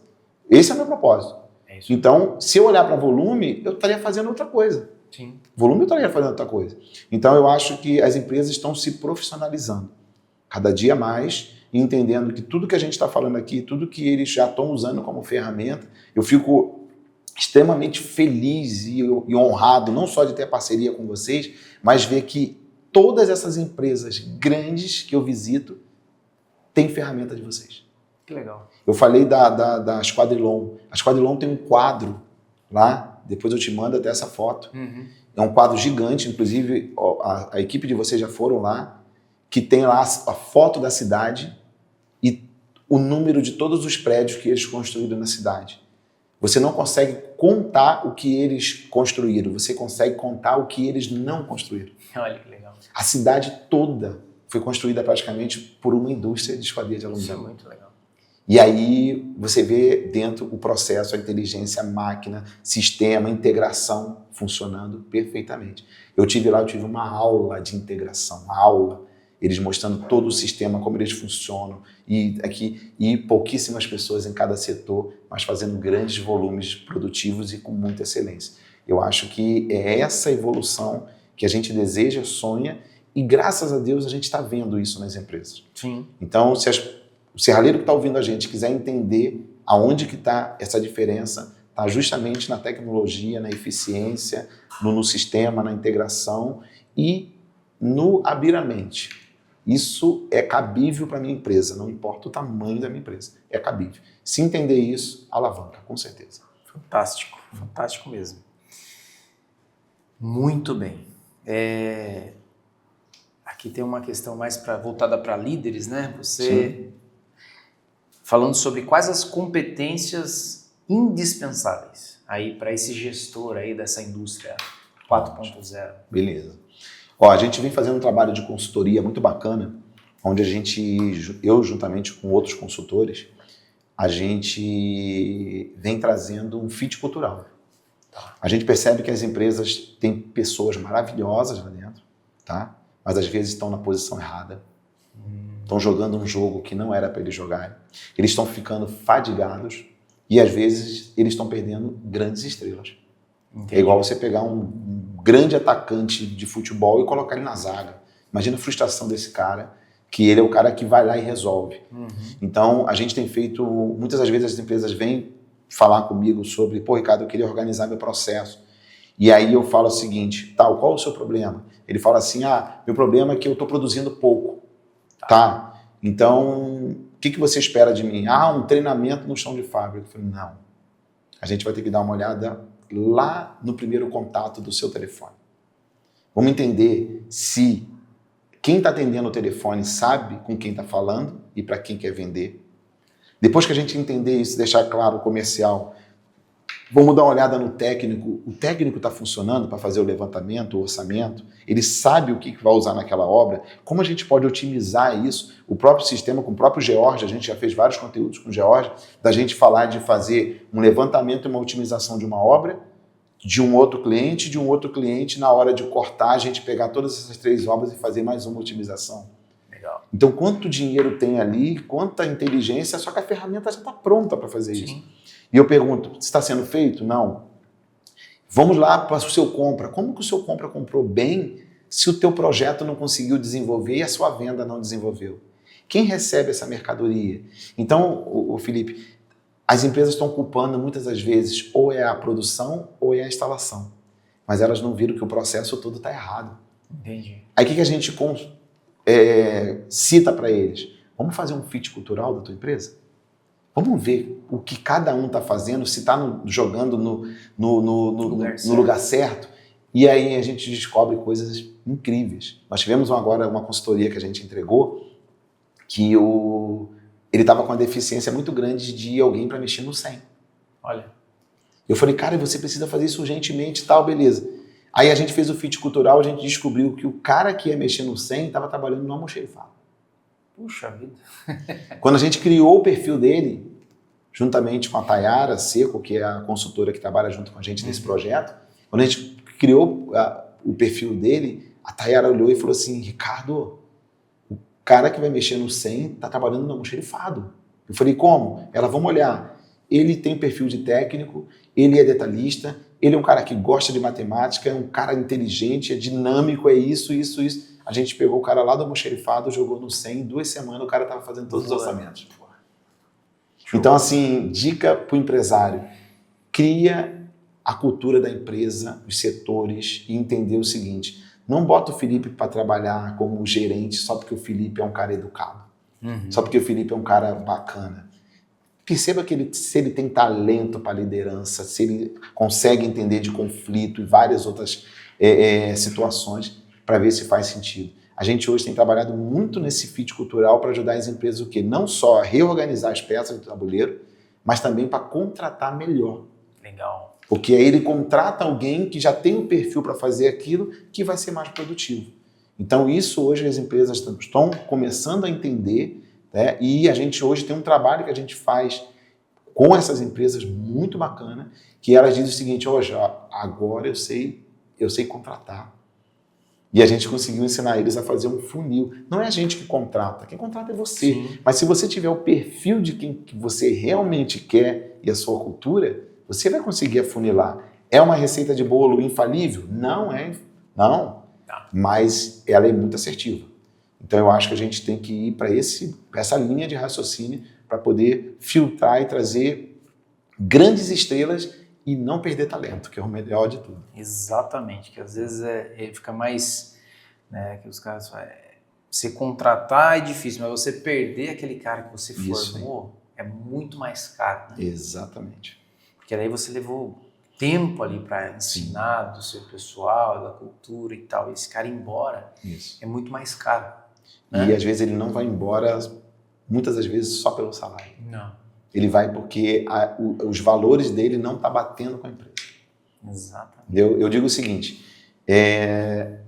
Esse é o meu propósito. É isso. Então, se eu olhar para volume, eu estaria fazendo outra coisa. Sim. Volume eu estaria fazendo outra coisa. Então, eu acho que as empresas estão se profissionalizando cada dia mais, entendendo que tudo que a gente está falando aqui, tudo que eles já estão usando como ferramenta, eu fico extremamente feliz e honrado, não só de ter parceria com vocês, mas ver que todas essas empresas grandes que eu visito têm ferramenta de vocês. Que legal. Eu falei da Squadrilon. A Squadrilon tem um quadro lá, depois eu te mando até essa foto. Uhum. É um quadro gigante, inclusive a equipe de vocês já foram lá, que tem lá a foto da cidade e o número de todos os prédios que eles construíram na cidade. Você não consegue contar o que eles construíram, você consegue contar o que eles não construíram. Olha que legal. A cidade toda foi construída praticamente por uma indústria de esquadria de alumínio. Isso é muito legal. E aí você vê dentro o processo, a inteligência, a máquina, sistema, integração funcionando perfeitamente. Eu tive uma aula de integração, uma aula, eles mostrando todo o sistema, como eles funcionam, e pouquíssimas pessoas em cada setor, mas fazendo grandes volumes produtivos e com muita excelência. Eu acho que é essa evolução que a gente deseja, sonha, e graças a Deus a gente está vendo isso nas empresas. Sim. Então, se o serralheiro que está ouvindo a gente quiser entender aonde que está essa diferença, está justamente na tecnologia, na eficiência, no sistema, na integração e no abrir a mente. Isso é cabível para a minha empresa, não importa o tamanho da minha empresa, é cabível. Se entender isso, alavanca, com certeza. Fantástico, fantástico mesmo. Muito bem. Aqui tem uma questão mais voltada para líderes, né? Você... Sim. Falando sobre quais as competências indispensáveis aí para esse gestor aí dessa indústria 4.0? Beleza. Ó, a gente vem fazendo um trabalho de consultoria muito bacana, onde eu juntamente com outros consultores, a gente vem trazendo um fit cultural. A gente percebe que as empresas têm pessoas maravilhosas lá dentro, tá? Mas às vezes estão na posição errada. Estão jogando um jogo que não era para eles jogarem. Eles estão ficando fadigados e às vezes eles estão perdendo grandes estrelas. Entendi. É igual você pegar um grande atacante de futebol e colocar ele na zaga. Imagina a frustração desse cara, que ele é o cara que vai lá e resolve. Então, a gente tem feito... Muitas das vezes as empresas vêm falar comigo sobre, pô, Ricardo, eu queria organizar meu processo. E aí eu falo o seguinte, qual é o seu problema? Ele fala assim, meu problema é que eu estou produzindo pouco. Tá? Então, o que você espera de mim? Um treinamento no chão de fábrica. Eu falei, não. A gente vai ter que dar uma olhada lá no primeiro contato do seu telefone. Vamos entender se quem está atendendo o telefone sabe com quem está falando e para quem quer vender. Depois que a gente entender isso, deixar claro o comercial, vamos dar uma olhada no técnico. O técnico está funcionando para fazer o levantamento, o orçamento? Ele sabe o que vai usar naquela obra? Como a gente pode otimizar isso? O próprio sistema, com o próprio George, a gente já fez vários conteúdos com o George, da gente falar de fazer um levantamento e uma otimização de uma obra, de um outro cliente, na hora de cortar, a gente pegar todas essas 3 obras e fazer mais uma otimização. Legal. Então, quanto dinheiro tem ali, quanta inteligência, só que a ferramenta já está pronta para fazer isso. E eu pergunto, está sendo feito? Não. Vamos lá para o seu compra. Como que o seu compra comprou bem se o teu projeto não conseguiu desenvolver e a sua venda não desenvolveu? Quem recebe essa mercadoria? Então, o Felipe, as empresas estão culpando muitas das vezes ou é a produção ou é a instalação. Mas elas não viram que o processo todo está errado. Entendi. Aí o que a gente cita para eles? Vamos fazer um fit cultural da tua empresa? Vamos ver o que cada um está fazendo, se está jogando no lugar certo. E aí a gente descobre coisas incríveis. Nós tivemos agora uma consultoria que a gente entregou que ele estava com uma deficiência muito grande de alguém para mexer no 100. Olha. Eu falei, cara, você precisa fazer isso urgentemente e tal, beleza. Aí a gente fez o fit cultural, a gente descobriu que o cara que ia mexer no 100 estava trabalhando no almoxerifado. Puxa vida. Quando a gente criou o perfil dele, juntamente com a Tayara Seco, que é a consultora que trabalha junto com a gente nesse projeto, quando a gente criou o perfil dele, a Tayara olhou e falou assim, Ricardo, o cara que vai mexer no 100 está trabalhando no almoxerifado. Eu falei, como? Ela, vamos olhar. Ele tem perfil de técnico, ele é detalhista, ele é um cara que gosta de matemática, é um cara inteligente, é dinâmico, é isso. A gente pegou o cara lá do almoxerifado, jogou no 100, em 2 semanas o cara estava fazendo todos os orçamentos. Então, assim, dica para o empresário, cria a cultura da empresa, os setores e entender o seguinte, não bota o Felipe para trabalhar como gerente só porque o Felipe é um cara educado, só porque o Felipe é um cara bacana. Perceba que se ele tem talento para liderança, se ele consegue entender de conflito e várias outras situações para ver se faz sentido. A gente hoje tem trabalhado muito nesse fit cultural para ajudar as empresas o quê? Não só a reorganizar as peças do tabuleiro, mas também para contratar melhor. Legal. Porque aí ele contrata alguém que já tem um perfil para fazer aquilo que vai ser mais produtivo. Então isso hoje as empresas estão começando a entender, né? E a gente hoje tem um trabalho que a gente faz com essas empresas muito bacana, que elas dizem o seguinte, hoje, agora eu sei contratar. E a gente conseguiu ensinar eles a fazer um funil. Não é a gente que contrata, quem contrata é você. Sim. Mas se você tiver o perfil de quem que você realmente quer e a sua cultura, você vai conseguir afunilar. É uma receita de bolo infalível? Não é. Não. Mas ela é muito assertiva. Então eu acho que a gente tem que ir para essa linha de raciocínio para poder filtrar e trazer grandes estrelas e não perder talento, que é o melhor de tudo. Exatamente, que às vezes fica mais, né, que os caras falam, você contratar é difícil, mas você perder aquele cara que você formou é muito mais caro. Né? Exatamente. Porque daí você levou tempo ali para ensinar do seu pessoal, da cultura e tal, e esse cara ir embora é muito mais caro. Né? E às vezes ele não vai embora, muitas das vezes, só pelo salário. Não. Ele vai porque os valores dele não estão batendo com a empresa. Exatamente. Eu digo o seguinte,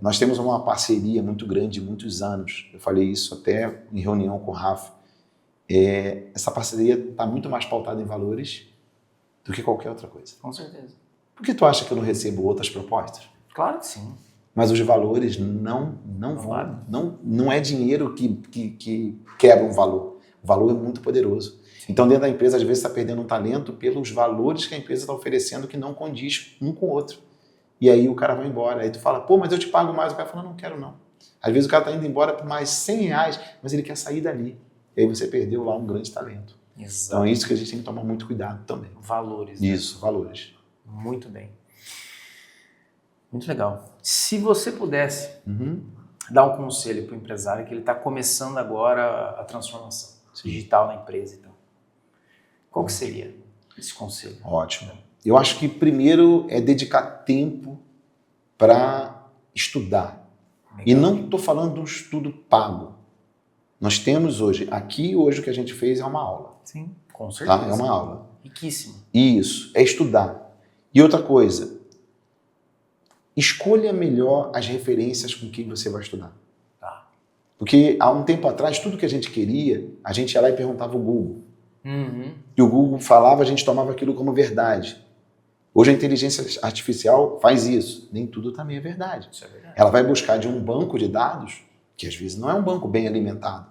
nós temos uma parceria muito grande de muitos anos. Eu falei isso até em reunião com o Rafa. Essa parceria está muito mais pautada em valores do que qualquer outra coisa. Com certeza. Por que tu acha que eu não recebo outras propostas? Claro que sim. Mas os valores não vão. Não é dinheiro que quebra um valor. O valor é muito poderoso. Então, dentro da empresa, às vezes, está perdendo um talento pelos valores que a empresa está oferecendo que não condiz um com o outro. E aí o cara vai embora. Aí tu fala, pô, mas eu te pago mais. O cara fala, não quero não. Às vezes o cara está indo embora por mais R$100, mas ele quer sair dali. E aí você perdeu lá um grande talento. Exato. Então é isso que a gente tem que tomar muito cuidado também. Valores. Isso, valores. Muito bem. Muito legal. Se você pudesse dar um conselho para o empresário que ele está começando agora a transformação digital na empresa e tal, qual que seria esse conselho? Ótimo. Eu acho que primeiro é dedicar tempo para estudar. Legal. E não estou falando de um estudo pago. Nós temos hoje o que a gente fez é uma aula. Sim, com certeza. Tá? É uma aula. Riquíssimo. Isso, é estudar. E outra coisa, escolha melhor as referências com quem você vai estudar. Tá. Porque há um tempo atrás, tudo que a gente queria, a gente ia lá e perguntava ao Google. E o Google falava, a gente tomava aquilo como verdade. Hoje a inteligência artificial faz isso. Nem tudo também é verdade. Isso é verdade. Ela vai buscar de um banco de dados, que às vezes não é um banco bem alimentado.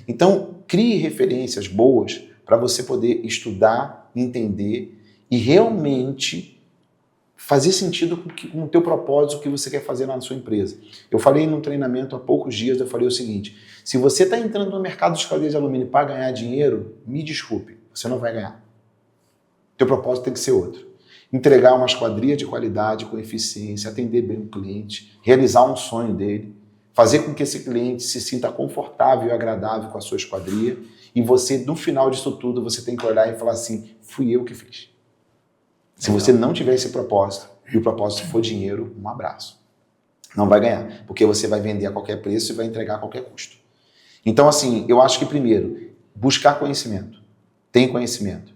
Então, crie referências boas para você poder estudar, entender e realmente fazer sentido com o teu propósito, o que você quer fazer na sua empresa. Eu falei num treinamento há poucos dias, eu falei o seguinte, se você está entrando no mercado de esquadria de alumínio para ganhar dinheiro, me desculpe, você não vai ganhar. Teu propósito tem que ser outro. Entregar uma esquadria de qualidade, com eficiência, atender bem o cliente, realizar um sonho dele, fazer com que esse cliente se sinta confortável e agradável com a sua esquadria, e você, no final disso tudo, você tem que olhar e falar assim, fui eu que fiz. Se você não tiver esse propósito, e o propósito for dinheiro, um abraço. Não vai ganhar, porque você vai vender a qualquer preço e vai entregar a qualquer custo. Então, assim, eu acho que primeiro, buscar conhecimento. Tem conhecimento.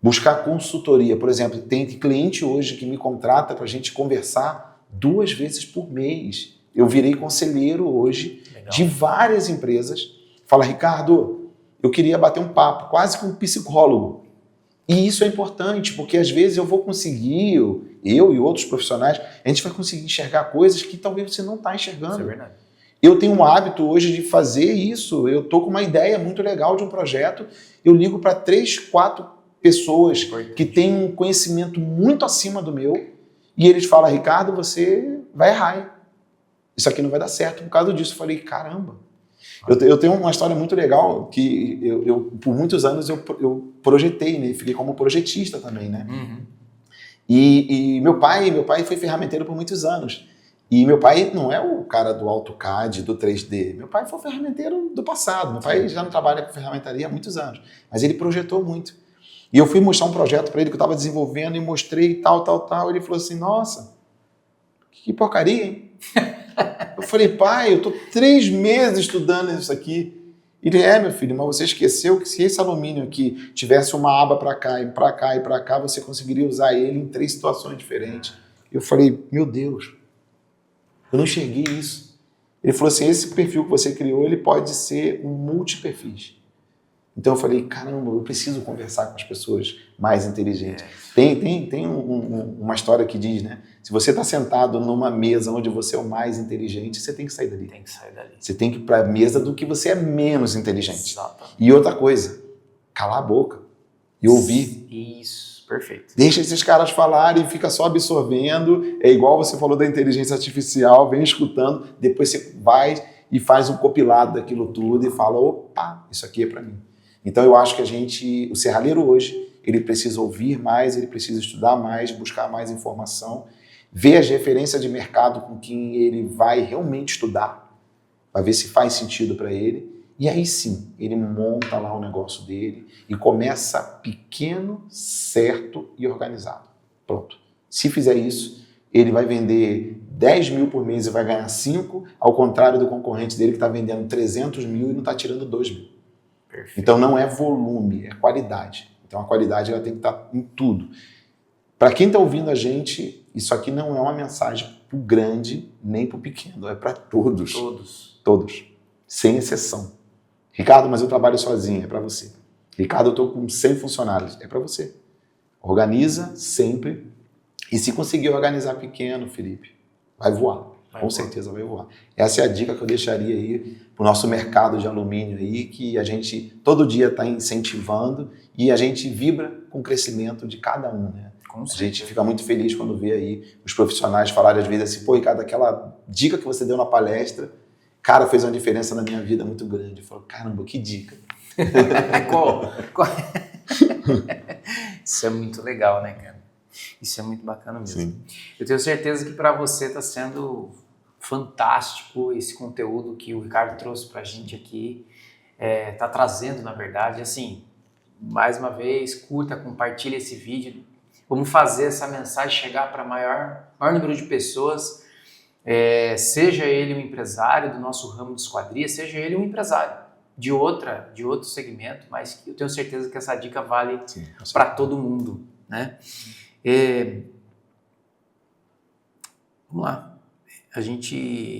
Buscar consultoria. Por exemplo, tem cliente hoje que me contrata para a gente conversar 2 vezes por mês. Eu virei conselheiro hoje de várias empresas. Fala, Ricardo, eu queria bater um papo, quase com um psicólogo. E isso é importante, porque às vezes eu vou conseguir, eu e outros profissionais, a gente vai conseguir enxergar coisas que talvez você não está enxergando. Isso é verdade. Eu tenho um hábito hoje de fazer isso, eu estou com uma ideia muito legal de um projeto, eu ligo para 3, 4 pessoas que têm um conhecimento muito acima do meu, e eles falam, Ricardo, você vai errar. Isso aqui não vai dar certo por causa disso. Eu falei, caramba. Eu tenho uma história muito legal que eu por muitos anos eu projetei, né? Fiquei como projetista também, né? E meu pai foi ferramenteiro por muitos anos. E meu pai não é o cara do AutoCAD, do 3D. Meu pai foi ferramenteiro do passado. Meu pai já não trabalha com ferramentaria há muitos anos. Mas ele projetou muito. E eu fui mostrar um projeto para ele que eu estava desenvolvendo e mostrei tal. Ele falou assim, nossa, que porcaria, hein? Eu falei, pai, eu estou 3 meses estudando isso aqui. Ele, meu filho, mas você esqueceu que se esse alumínio aqui tivesse uma aba para cá e para cá e para cá, você conseguiria usar ele em 3 situações diferentes. Eu falei, meu Deus, eu não enxerguei isso. Ele falou assim, esse perfil que você criou, ele pode ser um multiperfis. Então eu falei, caramba, eu preciso conversar com as pessoas mais inteligentes. Tem uma história que diz, né? Se você está sentado numa mesa onde você é o mais inteligente, você tem que sair dali. Tem que sair dali. Você tem que ir para a mesa do que você é menos inteligente. Exatamente. E outra coisa, calar a boca e ouvir. Isso, perfeito. Deixa esses caras falarem e fica só absorvendo. É igual você falou da inteligência artificial, vem escutando, depois você vai e faz um compilado daquilo tudo e fala, opa, isso aqui é para mim. Então eu acho que o serralheiro hoje, ele precisa ouvir mais, ele precisa estudar mais, buscar mais informação, ver as referências de mercado com quem ele vai realmente estudar, para ver se faz sentido para ele, e aí sim, ele monta lá o negócio dele e começa pequeno, certo e organizado. Pronto. Se fizer isso, ele vai vender 10 mil por mês e vai ganhar 5, ao contrário do concorrente dele que está vendendo 300 mil e não está tirando 2 mil. Perfeito. Então não é volume, é qualidade. Então a qualidade ela tem que estar em tudo. Para quem está ouvindo a gente, isso aqui não é uma mensagem para o grande nem para o pequeno, é para todos. Todos, sem exceção. Ricardo, mas eu trabalho sozinho, é para você. Ricardo, eu estou com 100 funcionários, é para você. Organiza sempre. E se conseguir organizar pequeno, Felipe, vai voar. Com certeza vai voar. Essa é a dica que eu deixaria aí para o nosso mercado de alumínio aí, que a gente todo dia está incentivando e a gente vibra com o crescimento de cada um, né? A gente fica muito feliz quando vê aí os profissionais falarem às vezes assim, pô, Ricardo, aquela dica que você deu na palestra, cara, fez uma diferença na minha vida muito grande. Eu falo, caramba, que dica. Qual? Isso é muito legal, né, cara? Isso é muito bacana mesmo. Sim. Eu tenho certeza que para você está sendo fantástico esse conteúdo que o Ricardo trouxe para a gente aqui. Está trazendo, na verdade, assim, mais uma vez, curta, compartilha esse vídeo. Vamos fazer essa mensagem chegar para maior número de pessoas, seja ele um empresário do nosso ramo de esquadria, seja ele um empresário de outro segmento, mas eu tenho certeza que essa dica vale para todo mundo, né? Vamos lá.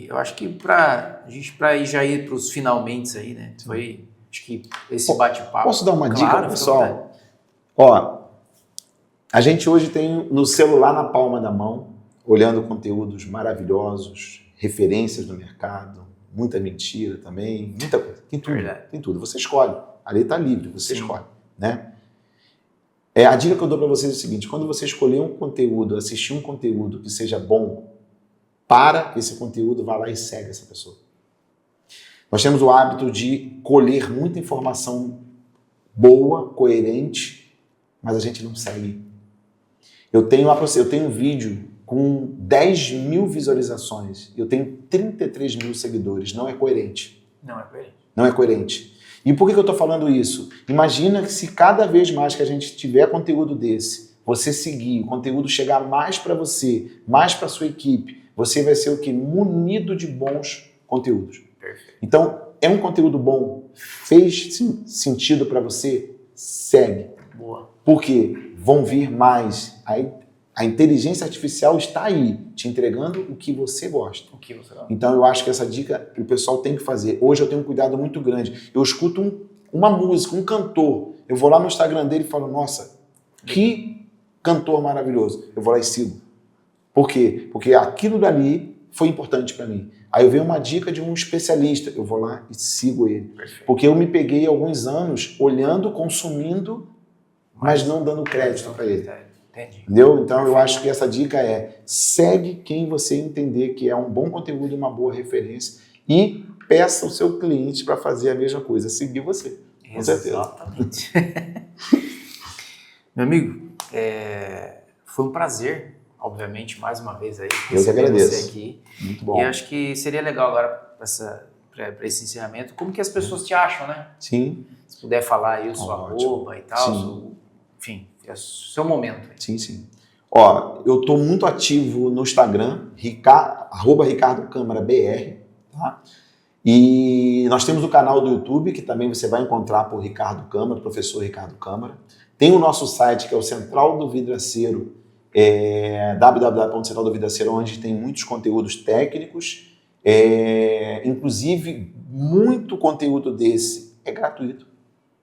Eu acho que para ir para os finalmente aí, né? Acho que esse bate-papo. Posso dar uma dica, pessoal? Ó, a gente hoje tem no celular na palma da mão, olhando conteúdos maravilhosos, referências do mercado, muita mentira também, muita coisa. Tem tudo. Tem tudo. Você escolhe. A lei está livre, você escolhe, né? A dica que eu dou para vocês é o seguinte: quando você escolher um conteúdo, assistir um conteúdo que seja bom, para esse conteúdo, vá lá e segue essa pessoa. Nós temos o hábito de colher muita informação boa, coerente, mas a gente não segue. Eu tenho um vídeo com 10 mil visualizações, eu tenho 33 mil seguidores, não é coerente. Não é coerente. E por que eu estou falando isso? Imagina que se cada vez mais que a gente tiver conteúdo desse, você seguir, o conteúdo chegar mais para você, mais para sua equipe, você vai ser o quê? Munido de bons conteúdos. Perfeito. Então, é um conteúdo bom? Fez sentido para você? Segue. Boa. Porque vão vir mais. A inteligência artificial está aí, te entregando o que você gosta. Então, eu acho que essa dica o pessoal tem que fazer. Hoje eu tenho um cuidado muito grande. Eu escuto uma música, um cantor. Eu vou lá no Instagram dele e falo, nossa, que cantor maravilhoso. Eu vou lá e sigo. Por quê? Porque aquilo dali foi importante para mim. Aí eu vejo uma dica de um especialista, eu vou lá e sigo ele. Perfeito. Porque eu me peguei alguns anos olhando, consumindo, mas não dando crédito para ele. Entendi. Entendeu? Então eu acho que essa dica segue quem você entender que é um bom conteúdo, uma boa referência e peça o seu cliente para fazer a mesma coisa, seguir você. Com certeza. Exatamente. Meu amigo, foi um prazer. Obviamente, mais uma vez aí, receber você aqui. Muito bom. E acho que seria legal agora para esse encerramento, como que as pessoas te acham, né? Sim. Se puder falar aí o seu arroba e tal, enfim, é o seu momento. Aí. Sim. Ó, eu estou muito ativo no Instagram, @RicardoCâmara_BR, tá? E nós temos o canal do YouTube, que também você vai encontrar por Ricardo Câmara, professor Ricardo Câmara. Tem o nosso site, que é o Central do Vidraceiro, www.centraldovidraceiro, onde tem muitos conteúdos técnicos, inclusive muito conteúdo desse é gratuito.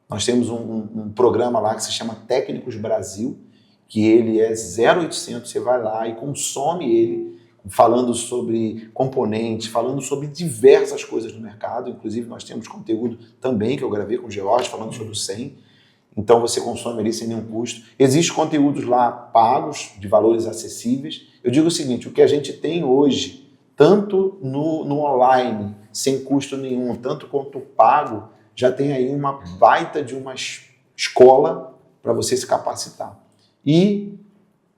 Nós temos um programa lá que se chama Técnicos Brasil, que ele é 0800, você vai lá e consome ele, falando sobre componentes, falando sobre diversas coisas do mercado, inclusive nós temos conteúdo também que eu gravei com o George, falando sobre o 100. Então você consome ali sem nenhum custo. Existem conteúdos lá pagos, de valores acessíveis. Eu digo o seguinte, o que a gente tem hoje, tanto no online, sem custo nenhum, tanto quanto pago, já tem aí uma baita de uma escola para você se capacitar. E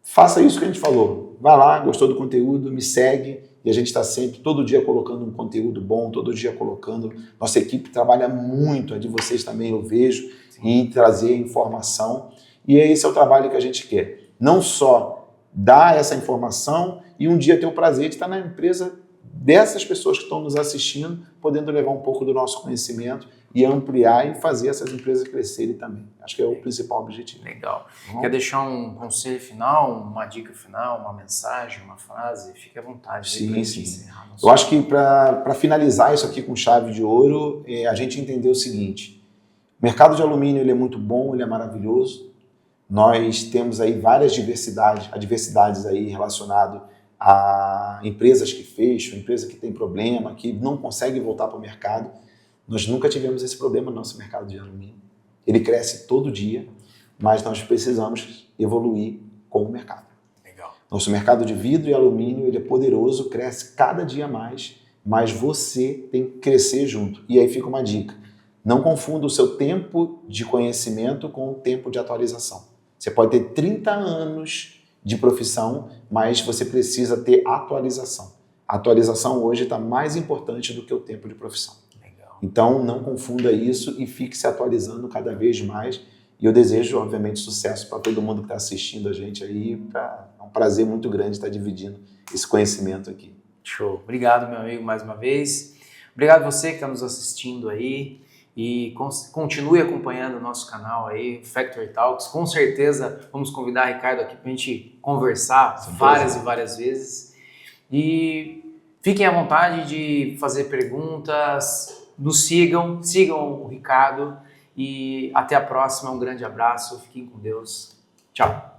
faça isso que a gente falou. Vai lá, gostou do conteúdo, me segue. E a gente está sempre, todo dia, colocando um conteúdo bom, todo dia colocando. Nossa equipe trabalha muito, a de vocês também eu vejo, em trazer informação. E esse é o trabalho que a gente quer. Não só dar essa informação e um dia ter o prazer de estar na empresa dessas pessoas que estão nos assistindo, podendo levar um pouco do nosso conhecimento e ampliar e fazer essas empresas crescerem também. Acho que é o principal objetivo. Legal. Quer deixar um conselho final, uma dica final, uma mensagem, uma frase? Fique à vontade. Sim. Eu acho que para finalizar isso aqui com chave de ouro, a gente entender o seguinte: o mercado de alumínio ele é muito bom, ele é maravilhoso. Nós temos aí várias adversidades aí relacionado a empresas que fecham, empresa que tem problema, que não consegue voltar para o mercado. Nós nunca tivemos esse problema no nosso mercado de alumínio. Ele cresce todo dia, mas nós precisamos evoluir com o mercado. Legal. Nosso mercado de vidro e alumínio ele é poderoso, cresce cada dia mais, mas você tem que crescer junto. E aí fica uma dica: não confunda o seu tempo de conhecimento com o tempo de atualização. Você pode ter 30 anos de profissão, mas você precisa ter atualização. A atualização hoje está mais importante do que o tempo de profissão. Legal. Então, não confunda isso e fique se atualizando cada vez mais. E eu desejo, obviamente, sucesso para todo mundo que está assistindo a gente aí. É um prazer muito grande estar dividindo esse conhecimento aqui. Show. Obrigado, meu amigo, mais uma vez. Obrigado você que está nos assistindo aí. E continue acompanhando o nosso canal aí, Factory Talks. Com certeza vamos convidar o Ricardo aqui para a gente conversar várias e várias vezes. E fiquem à vontade de fazer perguntas, nos sigam o Ricardo. E até a próxima, um grande abraço, fiquem com Deus. Tchau.